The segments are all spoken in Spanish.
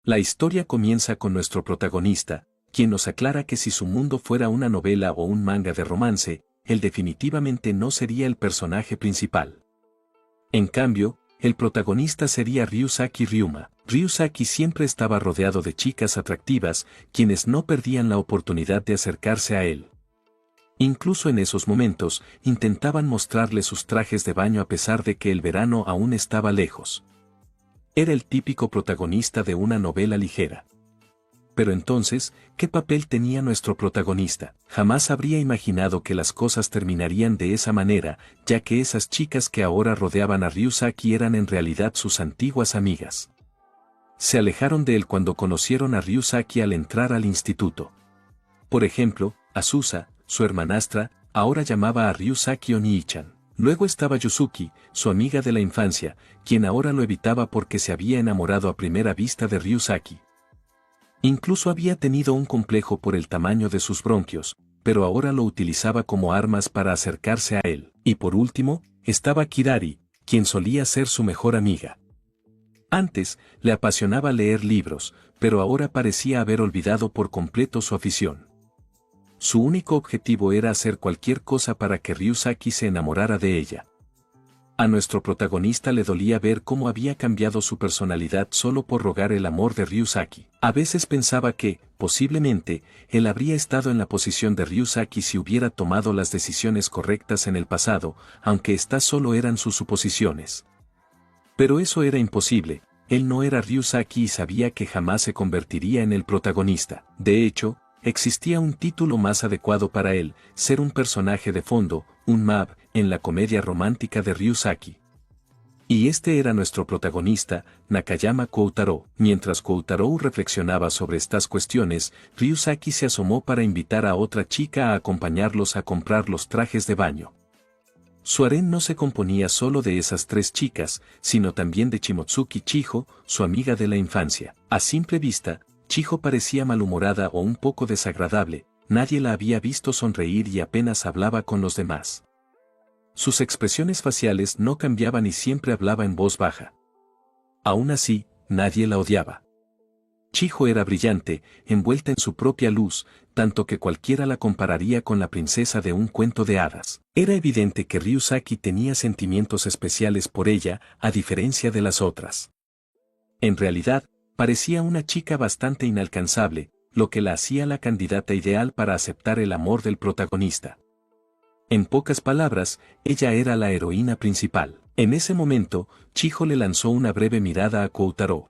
La historia comienza con nuestro protagonista, quien nos aclara que si su mundo fuera una novela o un manga de romance, él definitivamente no sería el personaje principal. En cambio, el protagonista sería Ryusaki Ryuma. Ryusaki siempre estaba rodeado de chicas atractivas, quienes no perdían la oportunidad de acercarse a él. Incluso en esos momentos, intentaban mostrarle sus trajes de baño a pesar de que el verano aún estaba lejos. Era el típico protagonista de una novela ligera. Pero entonces, ¿qué papel tenía nuestro protagonista? Jamás habría imaginado que las cosas terminarían de esa manera, ya que esas chicas que ahora rodeaban a Ryusaki eran en realidad sus antiguas amigas. Se alejaron de él cuando conocieron a Ryusaki al entrar al instituto. Por ejemplo, Azusa, su hermanastra, ahora llamaba a Ryusaki Onii-chan. Luego estaba Yuzuki, su amiga de la infancia, quien ahora lo evitaba porque se había enamorado a primera vista de Ryusaki. Incluso había tenido un complejo por el tamaño de sus bronquios, pero ahora lo utilizaba como armas para acercarse a él. Y por último, estaba Kirari, quien solía ser su mejor amiga. Antes, le apasionaba leer libros, pero ahora parecía haber olvidado por completo su afición. Su único objetivo era hacer cualquier cosa para que Ryusaki se enamorara de ella. A nuestro protagonista le dolía ver cómo había cambiado su personalidad solo por rogar el amor de Ryusaki. A veces pensaba que, posiblemente, él habría estado en la posición de Ryusaki si hubiera tomado las decisiones correctas en el pasado, aunque estas solo eran sus suposiciones. Pero eso era imposible, él no era Ryusaki y sabía que jamás se convertiría en el protagonista. De hecho, existía un título más adecuado para él, ser un personaje de fondo, un mab, en la comedia romántica de Ryusaki. Y este era nuestro protagonista, Nakayama Koutaro. Mientras Koutaro reflexionaba sobre estas cuestiones, Ryusaki se asomó para invitar a otra chica a acompañarlos a comprar los trajes de baño. Su harén no se componía solo de esas tres chicas, sino también de Shimotsuki Chiho, su amiga de la infancia. A simple vista, Chiho parecía malhumorada o un poco desagradable, nadie la había visto sonreír y apenas hablaba con los demás. Sus expresiones faciales no cambiaban y siempre hablaba en voz baja. Aún así, nadie la odiaba. Chiho era brillante, envuelta en su propia luz, tanto que cualquiera la compararía con la princesa de un cuento de hadas. Era evidente que Ryusaki tenía sentimientos especiales por ella, a diferencia de las otras. En realidad, parecía una chica bastante inalcanzable, lo que la hacía la candidata ideal para aceptar el amor del protagonista. En pocas palabras, ella era la heroína principal. En ese momento, Chiho le lanzó una breve mirada a Koutaro.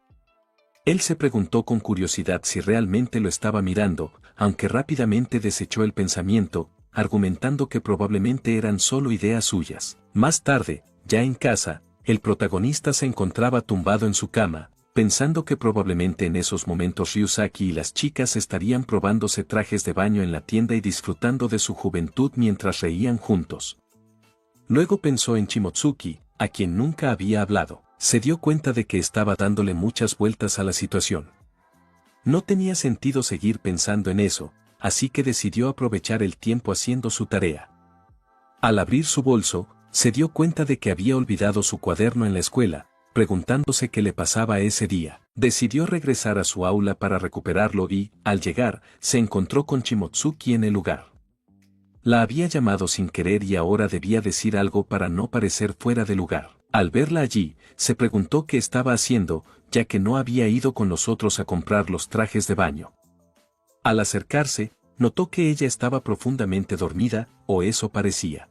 Él se preguntó con curiosidad si realmente lo estaba mirando, aunque rápidamente desechó el pensamiento, argumentando que probablemente eran solo ideas suyas. Más tarde, ya en casa, el protagonista se encontraba tumbado en su cama, pensando que probablemente en esos momentos Ryusaki y las chicas estarían probándose trajes de baño en la tienda y disfrutando de su juventud mientras reían juntos. Luego pensó en Shimotsuki, a quien nunca había hablado. Se dio cuenta de que estaba dándole muchas vueltas a la situación. No tenía sentido seguir pensando en eso, así que decidió aprovechar el tiempo haciendo su tarea. Al abrir su bolso, se dio cuenta de que había olvidado su cuaderno en la escuela, preguntándose qué le pasaba ese día. Decidió regresar a su aula para recuperarlo y, al llegar, se encontró con Shimotsuki en el lugar. La había llamado sin querer y ahora debía decir algo para no parecer fuera de lugar. Al verla allí, se preguntó qué estaba haciendo, ya que no había ido con los otros a comprar los trajes de baño. Al acercarse, notó que ella estaba profundamente dormida, o eso parecía.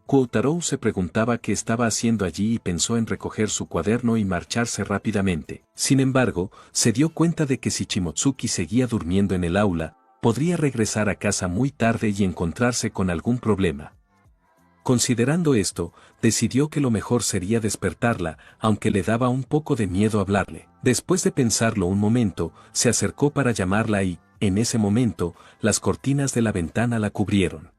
Koutaro se preguntaba qué estaba haciendo allí y pensó en recoger su cuaderno y marcharse rápidamente. Sin embargo, se dio cuenta de que si Shimotsuki seguía durmiendo en el aula, podría regresar a casa muy tarde y encontrarse con algún problema. Considerando esto, decidió que lo mejor sería despertarla, aunque le daba un poco de miedo hablarle. Después de pensarlo un momento, se acercó para llamarla y, en ese momento, las cortinas de la ventana la cubrieron.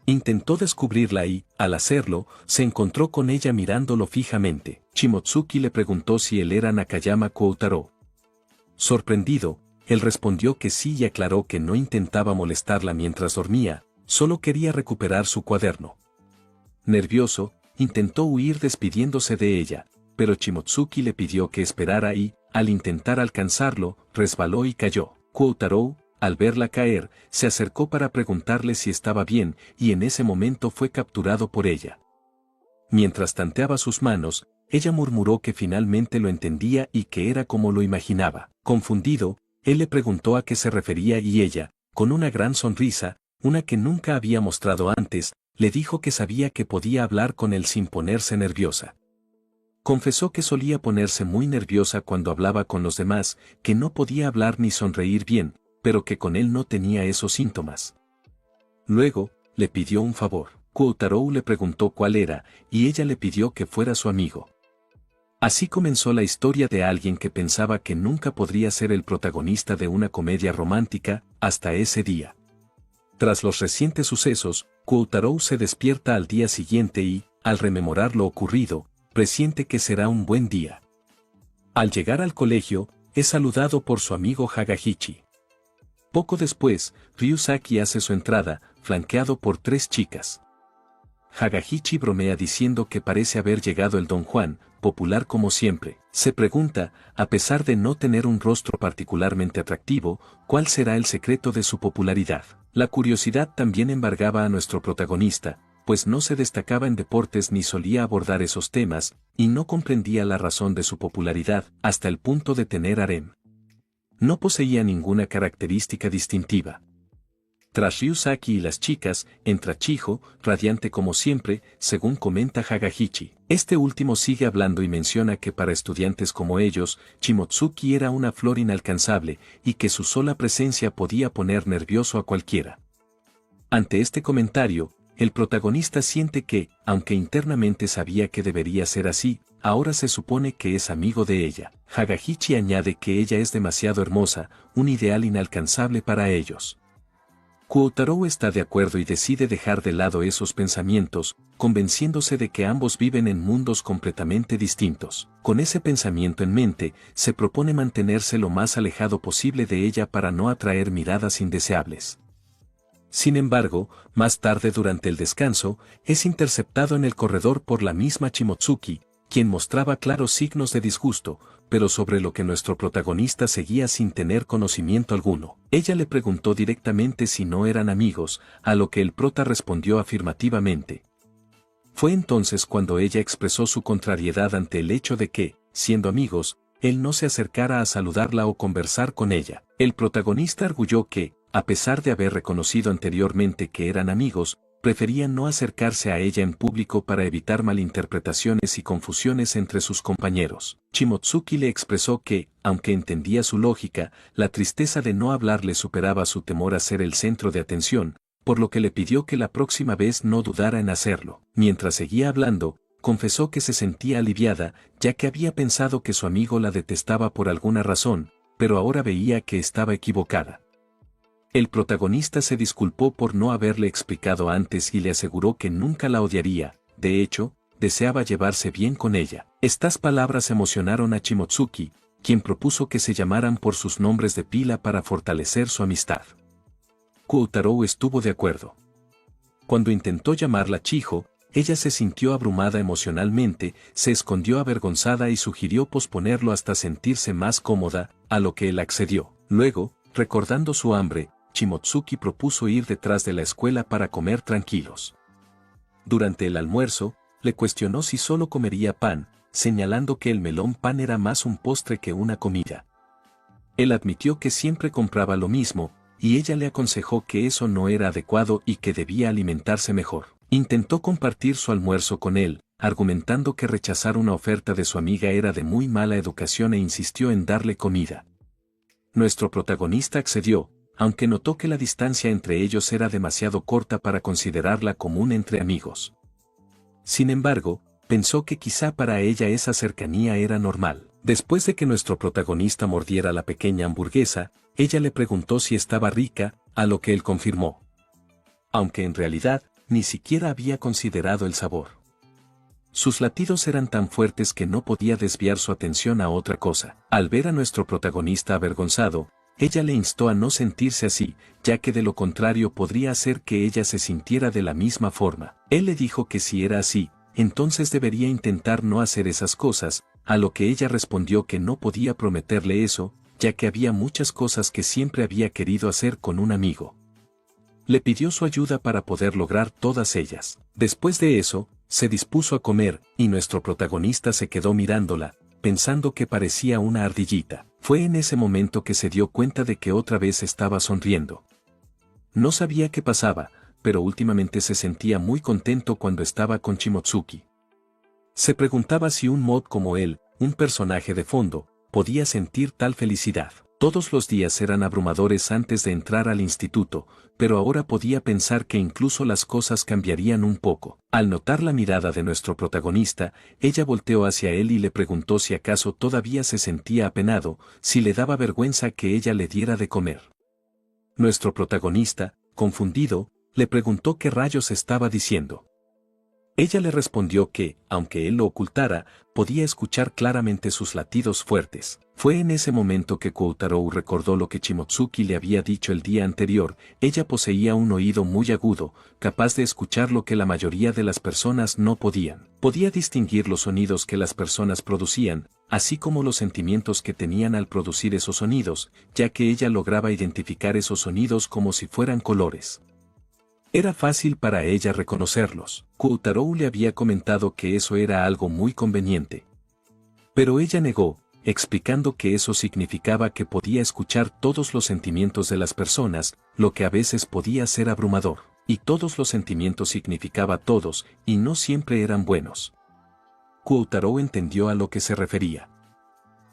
Intentó descubrirla y, al hacerlo, se encontró con ella mirándolo fijamente. Shimotsuki le preguntó si él era Nakayama Koutaro. Sorprendido, él respondió que sí y aclaró que no intentaba molestarla mientras dormía, solo quería recuperar su cuaderno. Nervioso, intentó huir despidiéndose de ella, pero Shimotsuki le pidió que esperara y, al intentar alcanzarlo, resbaló y cayó. Koutarou, al verla caer, se acercó para preguntarle si estaba bien, y en ese momento fue capturado por ella. Mientras tanteaba sus manos, ella murmuró que finalmente lo entendía y que era como lo imaginaba. Confundido, él le preguntó a qué se refería y ella, con una gran sonrisa, una que nunca había mostrado antes, le dijo que sabía que podía hablar con él sin ponerse nerviosa. Confesó que solía ponerse muy nerviosa cuando hablaba con los demás, que no podía hablar ni sonreír bien, pero que con él no tenía esos síntomas. Luego, le pidió un favor. Koutarou le preguntó cuál era, y ella le pidió que fuera su amigo. Así comenzó la historia de alguien que pensaba que nunca podría ser el protagonista de una comedia romántica, hasta ese día. Tras los recientes sucesos, Koutarou se despierta al día siguiente y, al rememorar lo ocurrido, presiente que será un buen día. Al llegar al colegio, es saludado por su amigo Hagahichi. Poco después, Ryusaki hace su entrada, flanqueado por 3 chicas. Hagahichi bromea diciendo que parece haber llegado el Don Juan, popular como siempre. Se pregunta, a pesar de no tener un rostro particularmente atractivo, ¿cuál será el secreto de su popularidad? La curiosidad también embargaba a nuestro protagonista, pues no se destacaba en deportes ni solía abordar esos temas, y no comprendía la razón de su popularidad, hasta el punto de tener harem. No poseía ninguna característica distintiva. Tras Ryusaki y las chicas, entra Chiho, radiante como siempre, según comenta Hagahichi. Este último sigue hablando y menciona que para estudiantes como ellos, Shimotsuki era una flor inalcanzable, y que su sola presencia podía poner nervioso a cualquiera. Ante este comentario, el protagonista siente que, aunque internamente sabía que debería ser así, ahora se supone que es amigo de ella. Hagahichi añade que ella es demasiado hermosa, un ideal inalcanzable para ellos. Koutarou está de acuerdo y decide dejar de lado esos pensamientos, convenciéndose de que ambos viven en mundos completamente distintos. Con ese pensamiento en mente, se propone mantenerse lo más alejado posible de ella para no atraer miradas indeseables. Sin embargo, más tarde durante el descanso, es interceptado en el corredor por la misma Shimotsuki, quien mostraba claros signos de disgusto, pero sobre lo que nuestro protagonista seguía sin tener conocimiento alguno. Ella le preguntó directamente si no eran amigos, a lo que el prota respondió afirmativamente. Fue entonces cuando ella expresó su contrariedad ante el hecho de que, siendo amigos, él no se acercara a saludarla o conversar con ella. El protagonista arguyó que, a pesar de haber reconocido anteriormente que eran amigos, prefería no acercarse a ella en público para evitar malinterpretaciones y confusiones entre sus compañeros. Shimotsuki le expresó que, aunque entendía su lógica, la tristeza de no hablarle superaba su temor a ser el centro de atención, por lo que le pidió que la próxima vez no dudara en hacerlo. Mientras seguía hablando, confesó que se sentía aliviada, ya que había pensado que su amigo la detestaba por alguna razón, pero ahora veía que estaba equivocada. El protagonista se disculpó por no haberle explicado antes y le aseguró que nunca la odiaría, de hecho, deseaba llevarse bien con ella. Estas palabras emocionaron a Shimotsuki, quien propuso que se llamaran por sus nombres de pila para fortalecer su amistad. Koutarou estuvo de acuerdo. Cuando intentó llamarla Chiho, ella se sintió abrumada emocionalmente, se escondió avergonzada y sugirió posponerlo hasta sentirse más cómoda, a lo que él accedió. Luego, recordando su hambre, Shimotsuki propuso ir detrás de la escuela para comer tranquilos. Durante el almuerzo, le cuestionó si solo comería pan, señalando que el melón pan era más un postre que una comida. Él admitió que siempre compraba lo mismo, y ella le aconsejó que eso no era adecuado y que debía alimentarse mejor. Intentó compartir su almuerzo con él, argumentando que rechazar una oferta de su amiga era de muy mala educación e insistió en darle comida. Nuestro protagonista accedió, aunque notó que la distancia entre ellos era demasiado corta para considerarla común entre amigos. Sin embargo, pensó que quizá para ella esa cercanía era normal. Después de que nuestro protagonista mordiera la pequeña hamburguesa, ella le preguntó si estaba rica, a lo que él confirmó. Aunque en realidad, ni siquiera había considerado el sabor. Sus latidos eran tan fuertes que no podía desviar su atención a otra cosa. Al ver a nuestro protagonista avergonzado, ella le instó a no sentirse así, ya que de lo contrario podría hacer que ella se sintiera de la misma forma. Él le dijo que si era así, entonces debería intentar no hacer esas cosas, a lo que ella respondió que no podía prometerle eso, ya que había muchas cosas que siempre había querido hacer con un amigo. Le pidió su ayuda para poder lograr todas ellas. Después de eso, se dispuso a comer, y nuestro protagonista se quedó mirándola, pensando que parecía una ardillita. Fue en ese momento que se dio cuenta de que otra vez estaba sonriendo. No sabía qué pasaba, pero últimamente se sentía muy contento cuando estaba con Shimotsuki. Se preguntaba si un mod como él, un personaje de fondo, podía sentir tal felicidad. Todos los días eran abrumadores antes de entrar al instituto, pero ahora podía pensar que incluso las cosas cambiarían un poco. Al notar la mirada de nuestro protagonista, ella volteó hacia él y le preguntó si acaso todavía se sentía apenado, si le daba vergüenza que ella le diera de comer. Nuestro protagonista, confundido, le preguntó qué rayos estaba diciendo. Ella le respondió que, aunque él lo ocultara, podía escuchar claramente sus latidos fuertes. Fue en ese momento que Koutarou recordó lo que Shimotsuki le había dicho el día anterior. Ella poseía un oído muy agudo, capaz de escuchar lo que la mayoría de las personas no podían. Podía distinguir los sonidos que las personas producían, así como los sentimientos que tenían al producir esos sonidos, ya que ella lograba identificar esos sonidos como si fueran colores. Era fácil para ella reconocerlos. Koutarou le había comentado que eso era algo muy conveniente. Pero ella negó, explicando que eso significaba que podía escuchar todos los sentimientos de las personas, lo que a veces podía ser abrumador. Y todos los sentimientos significaba todos, y no siempre eran buenos. Koutarou entendió a lo que se refería.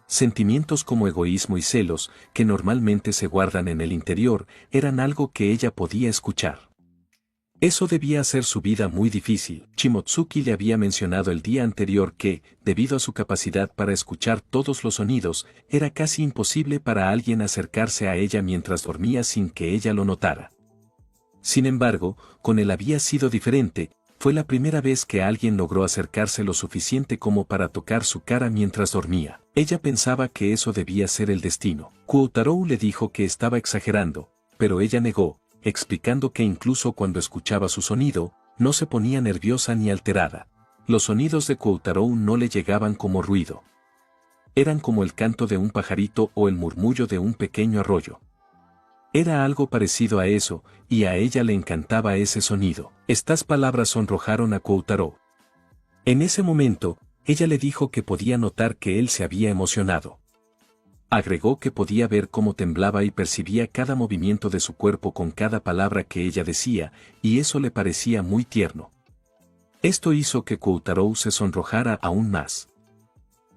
Sentimientos como egoísmo y celos, que normalmente se guardan en el interior, eran algo que ella podía escuchar. Eso debía hacer su vida muy difícil. Shimotsuki le había mencionado el día anterior que, debido a su capacidad para escuchar todos los sonidos, era casi imposible para alguien acercarse a ella mientras dormía sin que ella lo notara. Sin embargo, con él había sido diferente. Fue la primera vez que alguien logró acercarse lo suficiente como para tocar su cara mientras dormía. Ella pensaba que eso debía ser el destino. Koutarou le dijo que estaba exagerando, pero ella negó, explicando que incluso cuando escuchaba su sonido, no se ponía nerviosa ni alterada. Los sonidos de Koutarou no le llegaban como ruido. Eran como el canto de un pajarito o el murmullo de un pequeño arroyo. Era algo parecido a eso, y a ella le encantaba ese sonido. Estas palabras sonrojaron a Koutarou. En ese momento, ella le dijo que podía notar que él se había emocionado. Agregó que podía ver cómo temblaba y percibía cada movimiento de su cuerpo con cada palabra que ella decía, y eso le parecía muy tierno. Esto hizo que Koutarou se sonrojara aún más.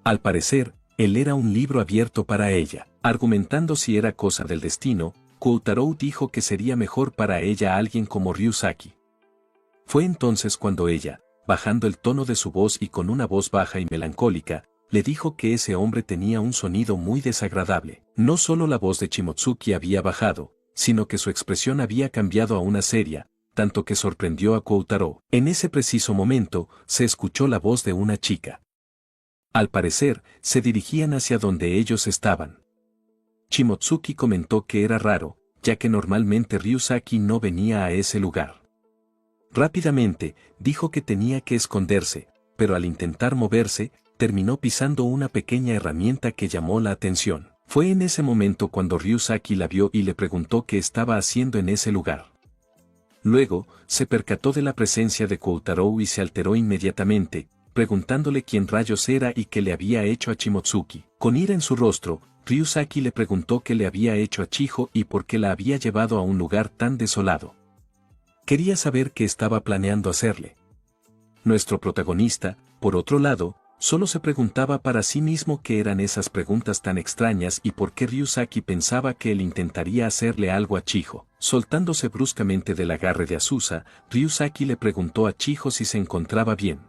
Al parecer, él era un libro abierto para ella. Argumentando si era cosa del destino, Koutarou dijo que sería mejor para ella alguien como Ryusaki. Fue entonces cuando ella, bajando el tono de su voz y con una voz baja y melancólica, le dijo que ese hombre tenía un sonido muy desagradable. No solo la voz de Shimotsuki había bajado, sino que su expresión había cambiado a una seria, tanto que sorprendió a Koutarou. En ese preciso momento, se escuchó la voz de una chica. Al parecer, se dirigían hacia donde ellos estaban. Shimotsuki comentó que era raro, ya que normalmente Ryusaki no venía a ese lugar. Rápidamente, dijo que tenía que esconderse, pero al intentar moverse, terminó pisando una pequeña herramienta que llamó la atención. Fue en ese momento cuando Ryusaki la vio y le preguntó qué estaba haciendo en ese lugar. Luego, se percató de la presencia de Koutarou y se alteró inmediatamente, preguntándole quién rayos era y qué le había hecho a Shimotsuki. Con ira en su rostro, Ryusaki le preguntó qué le había hecho a Chiho y por qué la había llevado a un lugar tan desolado. Quería saber qué estaba planeando hacerle. Nuestro protagonista, por otro lado, solo se preguntaba para sí mismo qué eran esas preguntas tan extrañas y por qué Ryusaki pensaba que él intentaría hacerle algo a Chiho. Soltándose bruscamente del agarre de Azusa, Ryusaki le preguntó a Chiho si se encontraba bien.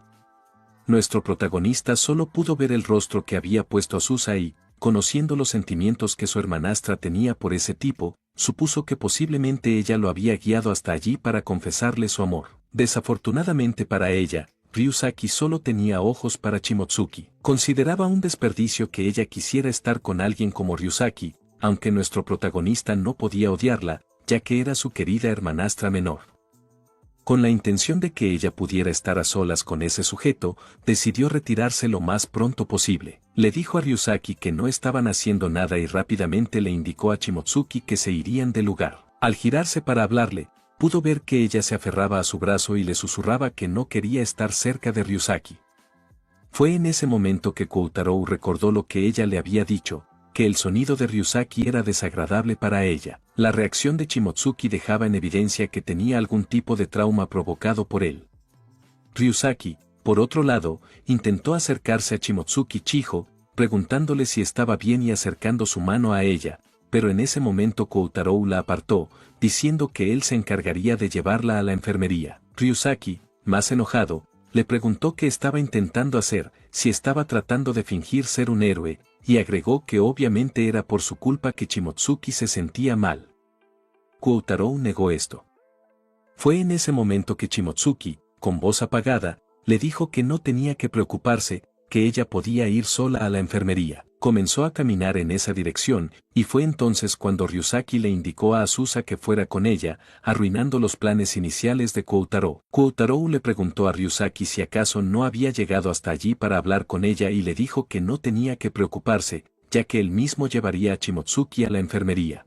Nuestro protagonista solo pudo ver el rostro que había puesto Azusa y, conociendo los sentimientos que su hermanastra tenía por ese tipo, supuso que posiblemente ella lo había guiado hasta allí para confesarle su amor. Desafortunadamente para ella, Ryusaki solo tenía ojos para Shimotsuki. Consideraba un desperdicio que ella quisiera estar con alguien como Ryusaki, aunque nuestro protagonista no podía odiarla, ya que era su querida hermanastra menor. Con la intención de que ella pudiera estar a solas con ese sujeto, decidió retirarse lo más pronto posible. Le dijo a Ryusaki que no estaban haciendo nada y rápidamente le indicó a Shimotsuki que se irían del lugar. Al girarse para hablarle, pudo ver que ella se aferraba a su brazo y le susurraba que no quería estar cerca de Ryusaki. Fue en ese momento que Koutarou recordó lo que ella le había dicho, que el sonido de Ryusaki era desagradable para ella. La reacción de Shimotsuki dejaba en evidencia que tenía algún tipo de trauma provocado por él. Ryusaki, por otro lado, intentó acercarse a Shimotsuki Chiho, preguntándole si estaba bien y acercando su mano a ella, pero en ese momento Koutarou la apartó, diciendo que él se encargaría de llevarla a la enfermería. Ryusaki, más enojado, le preguntó qué estaba intentando hacer, si estaba tratando de fingir ser un héroe, y agregó que obviamente era por su culpa que Shimotsuki se sentía mal. Koutarou negó esto. Fue en ese momento que Shimotsuki, con voz apagada, le dijo que no tenía que preocuparse, que ella podía ir sola a la enfermería. Comenzó a caminar en esa dirección, y fue entonces cuando Ryusaki le indicó a Azusa que fuera con ella, arruinando los planes iniciales de Koutarou. Koutarou le preguntó a Ryusaki si acaso no había llegado hasta allí para hablar con ella y le dijo que no tenía que preocuparse, ya que él mismo llevaría a Shimotsuki a la enfermería.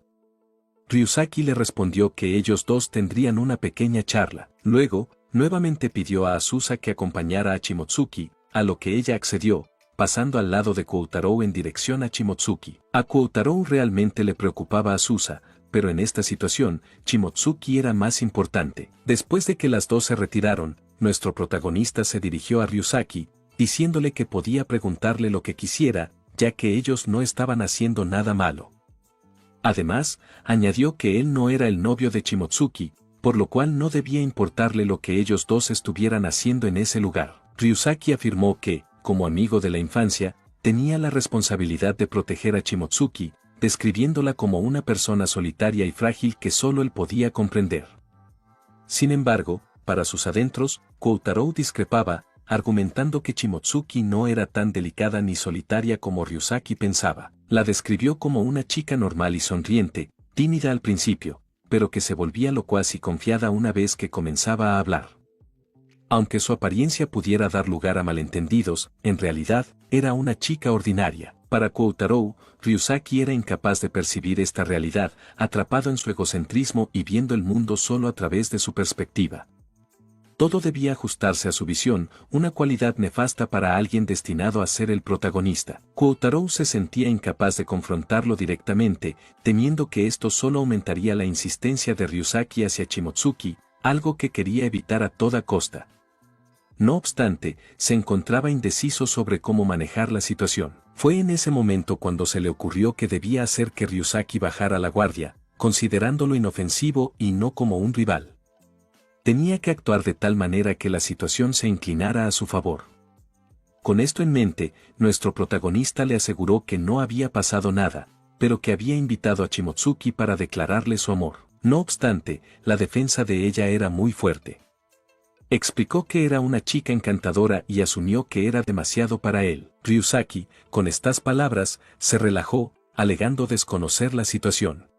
Ryusaki le respondió que ellos dos tendrían una pequeña charla. Luego, nuevamente pidió a Azusa que acompañara a Shimotsuki, a lo que ella accedió, pasando al lado de Koutarou en dirección a Shimotsuki. A Koutarou realmente le preocupaba a Azusa, pero en esta situación, Shimotsuki era más importante. Después de que las dos se retiraron, nuestro protagonista se dirigió a Ryusaki, diciéndole que podía preguntarle lo que quisiera, ya que ellos no estaban haciendo nada malo. Además, añadió que él no era el novio de Shimotsuki, por lo cual no debía importarle lo que ellos dos estuvieran haciendo en ese lugar. Ryusaki afirmó que, como amigo de la infancia, tenía la responsabilidad de proteger a Shimotsuki, describiéndola como una persona solitaria y frágil que solo él podía comprender. Sin embargo, para sus adentros, Koutarou discrepaba, argumentando que Shimotsuki no era tan delicada ni solitaria como Ryusaki pensaba. La describió como una chica normal y sonriente, tímida al principio, pero que se volvía locuaz y confiada una vez que comenzaba a hablar. Aunque su apariencia pudiera dar lugar a malentendidos, en realidad, era una chica ordinaria. Para Koutarou, Ryusaki era incapaz de percibir esta realidad, atrapado en su egocentrismo y viendo el mundo solo a través de su perspectiva. Todo debía ajustarse a su visión, una cualidad nefasta para alguien destinado a ser el protagonista. Koutarou se sentía incapaz de confrontarlo directamente, temiendo que esto solo aumentaría la insistencia de Ryusaki hacia Shimotsuki, algo que quería evitar a toda costa. No obstante, se encontraba indeciso sobre cómo manejar la situación. Fue en ese momento cuando se le ocurrió que debía hacer que Ryusaki bajara la guardia, considerándolo inofensivo y no como un rival. Tenía que actuar de tal manera que la situación se inclinara a su favor. Con esto en mente, nuestro protagonista le aseguró que no había pasado nada, pero que había invitado a Shimotsuki para declararle su amor. No obstante, la defensa de ella era muy fuerte. Explicó que era una chica encantadora y asumió que era demasiado para él. Ryusaki, con estas palabras, se relajó, alegando desconocer la situación.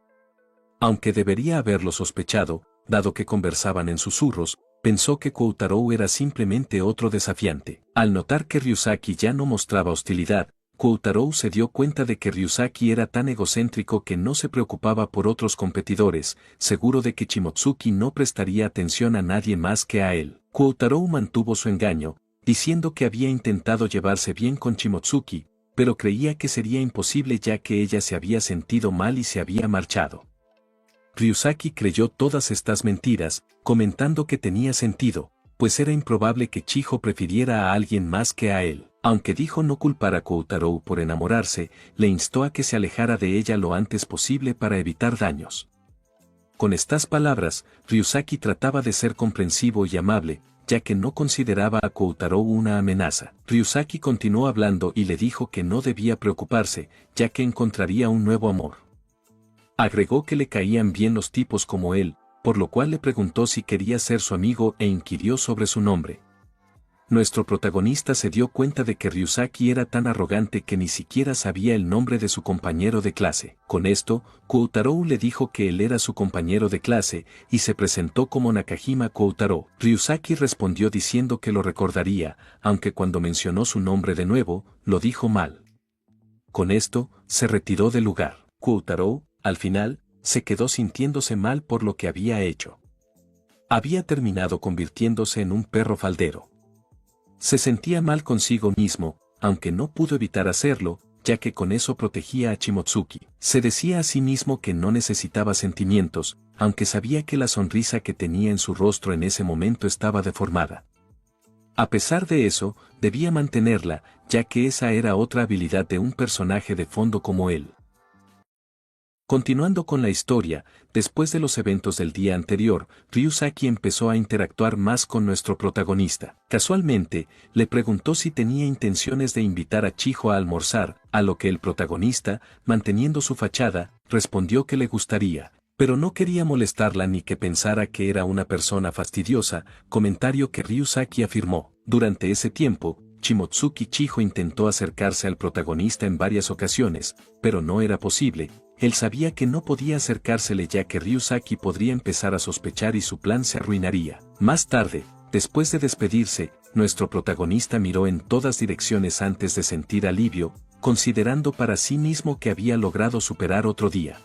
Aunque debería haberlo sospechado, dado que conversaban en susurros, pensó que Koutarou era simplemente otro desafiante. Al notar que Ryusaki ya no mostraba hostilidad, Koutarou se dio cuenta de que Ryusaki era tan egocéntrico que no se preocupaba por otros competidores, seguro de que Shimotsuki no prestaría atención a nadie más que a él. Koutarou mantuvo su engaño, diciendo que había intentado llevarse bien con Shimotsuki, pero creía que sería imposible ya que ella se había sentido mal y se había marchado. Ryusaki creyó todas estas mentiras, comentando que tenía sentido, pues era improbable que Chiho prefiriera a alguien más que a él. Aunque dijo no culpar a Koutarou por enamorarse, le instó a que se alejara de ella lo antes posible para evitar daños. Con estas palabras, Ryusaki trataba de ser comprensivo y amable, ya que no consideraba a Koutarou una amenaza. Ryusaki continuó hablando y le dijo que no debía preocuparse, ya que encontraría un nuevo amor. Agregó que le caían bien los tipos como él, por lo cual le preguntó si quería ser su amigo e inquirió sobre su nombre. nuestro protagonista se dio cuenta de que Ryusaki era tan arrogante que ni siquiera sabía el nombre de su compañero de clase. Con esto, Koutarou le dijo que él era su compañero de clase y se presentó como Nakajima Koutarou. Ryusaki respondió diciendo que lo recordaría, aunque cuando mencionó su nombre de nuevo, lo dijo mal. Con esto, se retiró del lugar. Koutarou, al final, se quedó sintiéndose mal por lo que había hecho. Había terminado convirtiéndose en un perro faldero. Se sentía mal consigo mismo, aunque no pudo evitar hacerlo, ya que con eso protegía a Shimotsuki. Se decía a sí mismo que no necesitaba sentimientos, aunque sabía que la sonrisa que tenía en su rostro en ese momento estaba deformada. A pesar de eso, debía mantenerla, ya que esa era otra habilidad de un personaje de fondo como él. Continuando con la historia, después de los eventos del día anterior, Ryusaki empezó a interactuar más con nuestro protagonista. Casualmente, le preguntó si tenía intenciones de invitar a Chiho a almorzar, a lo que el protagonista, manteniendo su fachada, respondió que le gustaría, pero no quería molestarla ni que pensara que era una persona fastidiosa, comentario que Ryusaki afirmó. Durante ese tiempo, Shimotsuki Chiho intentó acercarse al protagonista en varias ocasiones, pero no era posible. Él sabía que no podía acercársele ya que Ryusaki podría empezar a sospechar y su plan se arruinaría. Más tarde, después de despedirse, nuestro protagonista miró en todas direcciones antes de sentir alivio, considerando para sí mismo que había logrado superar otro día.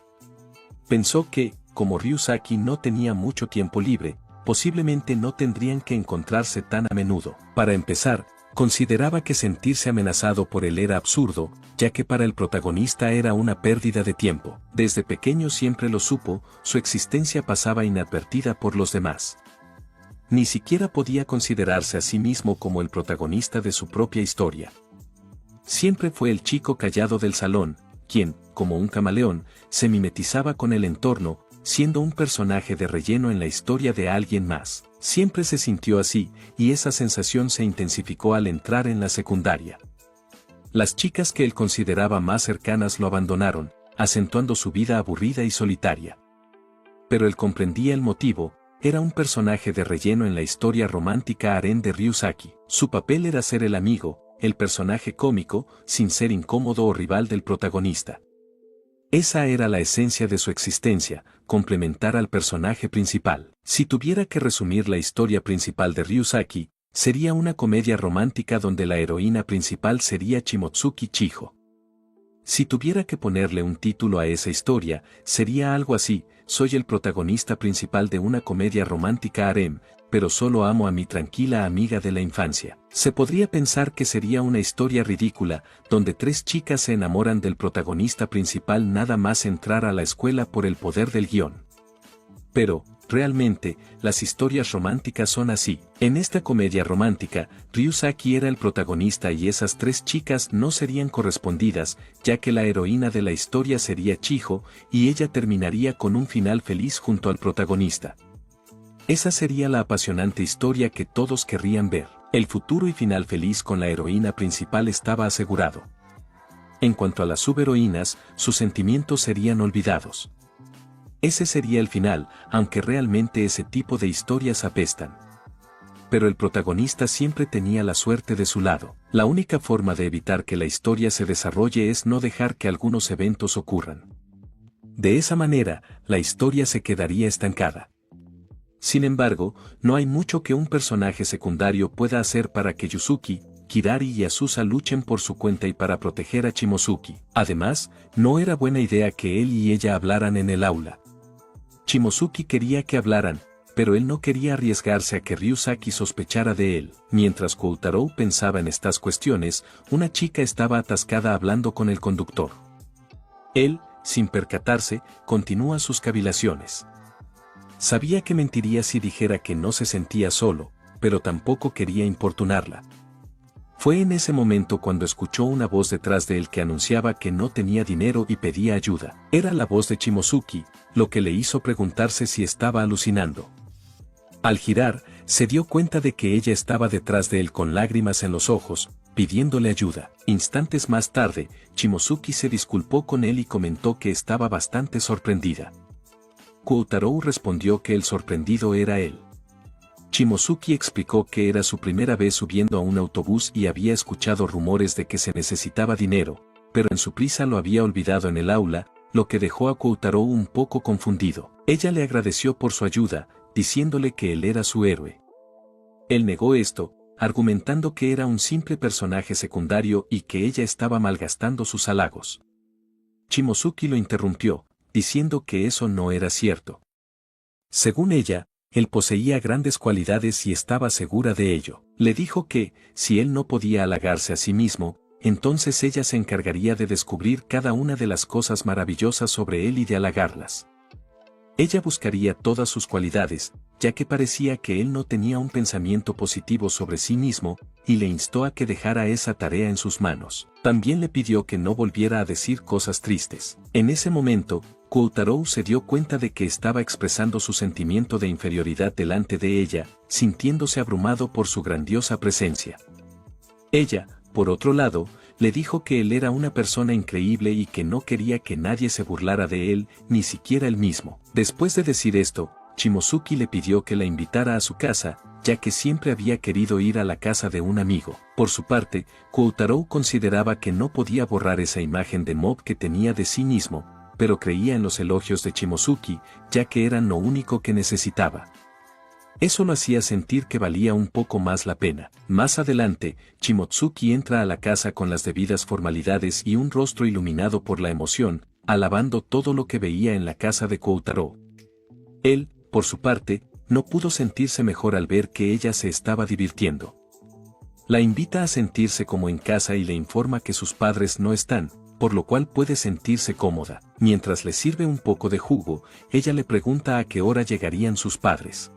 Pensó que, como Ryusaki no tenía mucho tiempo libre, posiblemente no tendrían que encontrarse tan a menudo. Para empezar, consideraba que sentirse amenazado por él era absurdo, ya que para el protagonista era una pérdida de tiempo. Desde pequeño siempre lo supo, su existencia pasaba inadvertida por los demás. Ni siquiera podía considerarse a sí mismo como el protagonista de su propia historia. Siempre fue el chico callado del salón, quien, como un camaleón, se mimetizaba con el entorno, siendo un personaje de relleno en la historia de alguien más. Siempre se sintió así, y esa sensación se intensificó al entrar en la secundaria. Las chicas que él consideraba más cercanas lo abandonaron, acentuando su vida aburrida y solitaria. Pero él comprendía el motivo, era un personaje de relleno en la historia romántica harén de Ryusaki. Su papel era ser el amigo, el personaje cómico, sin ser incómodo o rival del protagonista. Esa era la esencia de su existencia, complementar al personaje principal. Si tuviera que resumir la historia principal de Ryusaki, sería una comedia romántica donde la heroína principal sería Shimotsuki Chiho. Si tuviera que ponerle un título a esa historia, sería algo así: soy el protagonista principal de una comedia romántica harem, pero solo amo a mi tranquila amiga de la infancia. Se podría pensar que sería una historia ridícula, donde tres chicas se enamoran del protagonista principal nada más entrar a la escuela por el poder del guión. Pero, realmente, las historias románticas son así. En esta comedia romántica, Ryusaki era el protagonista y esas tres chicas no serían correspondidas, ya que la heroína de la historia sería Chiho, y ella terminaría con un final feliz junto al protagonista. Esa sería la apasionante historia que todos querrían ver. El futuro y final feliz con la heroína principal estaba asegurado. En cuanto a las subheroínas, sus sentimientos serían olvidados. Ese sería el final, aunque realmente ese tipo de historias apestan. Pero el protagonista siempre tenía la suerte de su lado. La única forma de evitar que la historia se desarrolle es no dejar que algunos eventos ocurran. De esa manera, la historia se quedaría estancada. Sin embargo, no hay mucho que un personaje secundario pueda hacer para que Yusuke, Kirari y Azusa luchen por su cuenta y para proteger a Shimotsuki. Además, no era buena idea que él y ella hablaran en el aula. Shimotsuki quería que hablaran, pero él no quería arriesgarse a que Ryusaki sospechara de él. Mientras Koutarou pensaba en estas cuestiones, una chica estaba atascada hablando con el conductor. Él, sin percatarse, continúa sus cavilaciones. Sabía que mentiría si dijera que no se sentía solo, pero tampoco quería importunarla. Fue en ese momento cuando escuchó una voz detrás de él que anunciaba que no tenía dinero y pedía ayuda. Era la voz de Shimotsuki, lo que le hizo preguntarse si estaba alucinando. Al girar, se dio cuenta de que ella estaba detrás de él con lágrimas en los ojos, pidiéndole ayuda. Instantes más tarde, Shimotsuki se disculpó con él y comentó que estaba bastante sorprendida. Koutarou respondió que el sorprendido era él. Shimosuke explicó que era su primera vez subiendo a un autobús y había escuchado rumores de que se necesitaba dinero, pero en su prisa lo había olvidado en el aula, lo que dejó a Koutarou un poco confundido. Ella le agradeció por su ayuda, diciéndole que él era su héroe. Él negó esto, argumentando que era un simple personaje secundario y que ella estaba malgastando sus halagos. Shimosuke lo interrumpió, diciendo que eso no era cierto. Según ella, él poseía grandes cualidades y estaba segura de ello. Le dijo que, si él no podía halagarse a sí mismo, entonces ella se encargaría de descubrir cada una de las cosas maravillosas sobre él y de halagarlas. Ella buscaría todas sus cualidades, ya que parecía que él no tenía un pensamiento positivo sobre sí mismo, y le instó a que dejara esa tarea en sus manos. También le pidió que no volviera a decir cosas tristes. En ese momento, Koutarou se dio cuenta de que estaba expresando su sentimiento de inferioridad delante de ella, sintiéndose abrumado por su grandiosa presencia. Ella, por otro lado, le dijo que él era una persona increíble y que no quería que nadie se burlara de él, ni siquiera él mismo. Después de decir esto, Shimosuke le pidió que la invitara a su casa, ya que siempre había querido ir a la casa de un amigo. Por su parte, Koutarou consideraba que no podía borrar esa imagen de Mob que tenía de sí mismo, pero creía en los elogios de Shimosuke, ya que eran lo único que necesitaba. Eso lo hacía sentir que valía un poco más la pena. Más adelante, Shimotsuki entra a la casa con las debidas formalidades y un rostro iluminado por la emoción, alabando todo lo que veía en la casa de Koutarou. Él, por su parte, no pudo sentirse mejor al ver que ella se estaba divirtiendo. La invita a sentirse como en casa y le informa que sus padres no están, por lo cual puede sentirse cómoda. Mientras le sirve un poco de jugo, ella le pregunta a qué hora llegarían sus padres.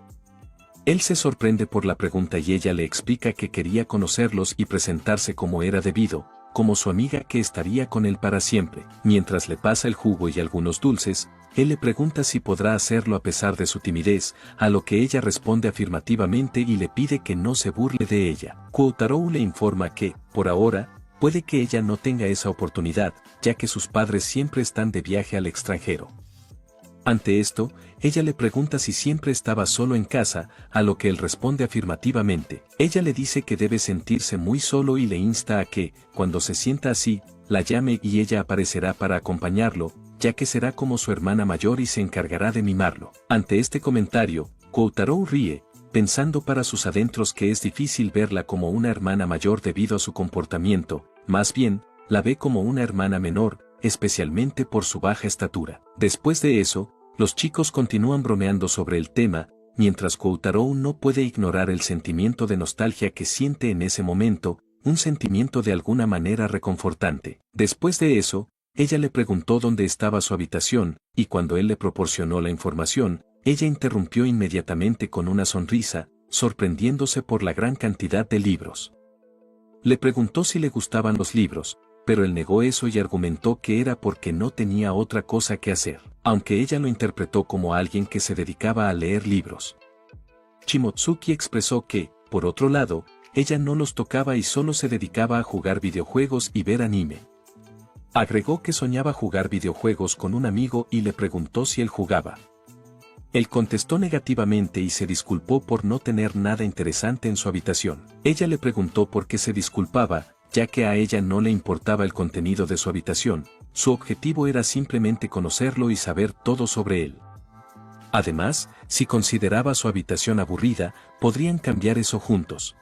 Él se sorprende por la pregunta y ella le explica que quería conocerlos y presentarse como era debido, como su amiga que estaría con él para siempre. Mientras le pasa el jugo y algunos dulces, él le pregunta si podrá hacerlo a pesar de su timidez, a lo que ella responde afirmativamente y le pide que no se burle de ella. Koutarou le informa que, por ahora, puede que ella no tenga esa oportunidad, ya que sus padres siempre están de viaje al extranjero. Ante esto, ella le pregunta si siempre estaba solo en casa, a lo que él responde afirmativamente. Ella le dice que debe sentirse muy solo y le insta a que, cuando se sienta así, la llame y ella aparecerá para acompañarlo, ya que será como su hermana mayor y se encargará de mimarlo. Ante este comentario, Koutarou ríe, pensando para sus adentros que es difícil verla como una hermana mayor debido a su comportamiento, más bien, la ve como una hermana menor, especialmente por su baja estatura. Después de eso, los chicos continúan bromeando sobre el tema, mientras Koutarou no puede ignorar el sentimiento de nostalgia que siente en ese momento, un sentimiento de alguna manera reconfortante. Después de eso, ella le preguntó dónde estaba su habitación, y cuando él le proporcionó la información, ella interrumpió inmediatamente con una sonrisa, sorprendiéndose por la gran cantidad de libros. Le preguntó si le gustaban los libros, pero él negó eso y argumentó que era porque no tenía otra cosa que hacer, aunque ella lo interpretó como alguien que se dedicaba a leer libros. Shimotsuki expresó que, por otro lado, ella no los tocaba y solo se dedicaba a jugar videojuegos y ver anime. Agregó que soñaba jugar videojuegos con un amigo y le preguntó si él jugaba. Él contestó negativamente y se disculpó por no tener nada interesante en su habitación. Ella le preguntó por qué se disculpaba, ya que a ella no le importaba el contenido de su habitación, su objetivo era simplemente conocerlo y saber todo sobre él. Además, si consideraba su habitación aburrida, podrían cambiar eso juntos.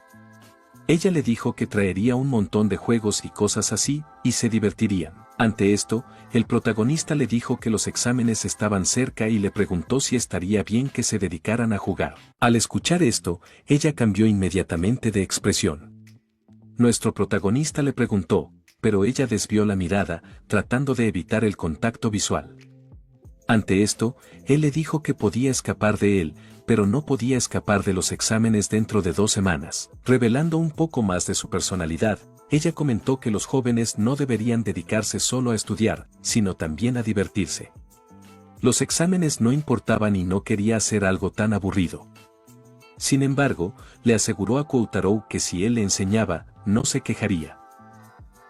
Ella le dijo que traería un montón de juegos y cosas así, y se divertirían. Ante esto, el protagonista le dijo que los exámenes estaban cerca y le preguntó si estaría bien que se dedicaran a jugar. Al escuchar esto, ella cambió inmediatamente de expresión. Nuestro protagonista le preguntó, pero ella desvió la mirada, tratando de evitar el contacto visual. Ante esto, él le dijo que podía escapar de él, pero no podía escapar de los exámenes dentro de 2 semanas. Revelando un poco más de su personalidad, ella comentó que los jóvenes no deberían dedicarse solo a estudiar, sino también a divertirse. Los exámenes no importaban y no quería hacer algo tan aburrido. Sin embargo, le aseguró a Koutarou que si él le enseñaba, no se quejaría.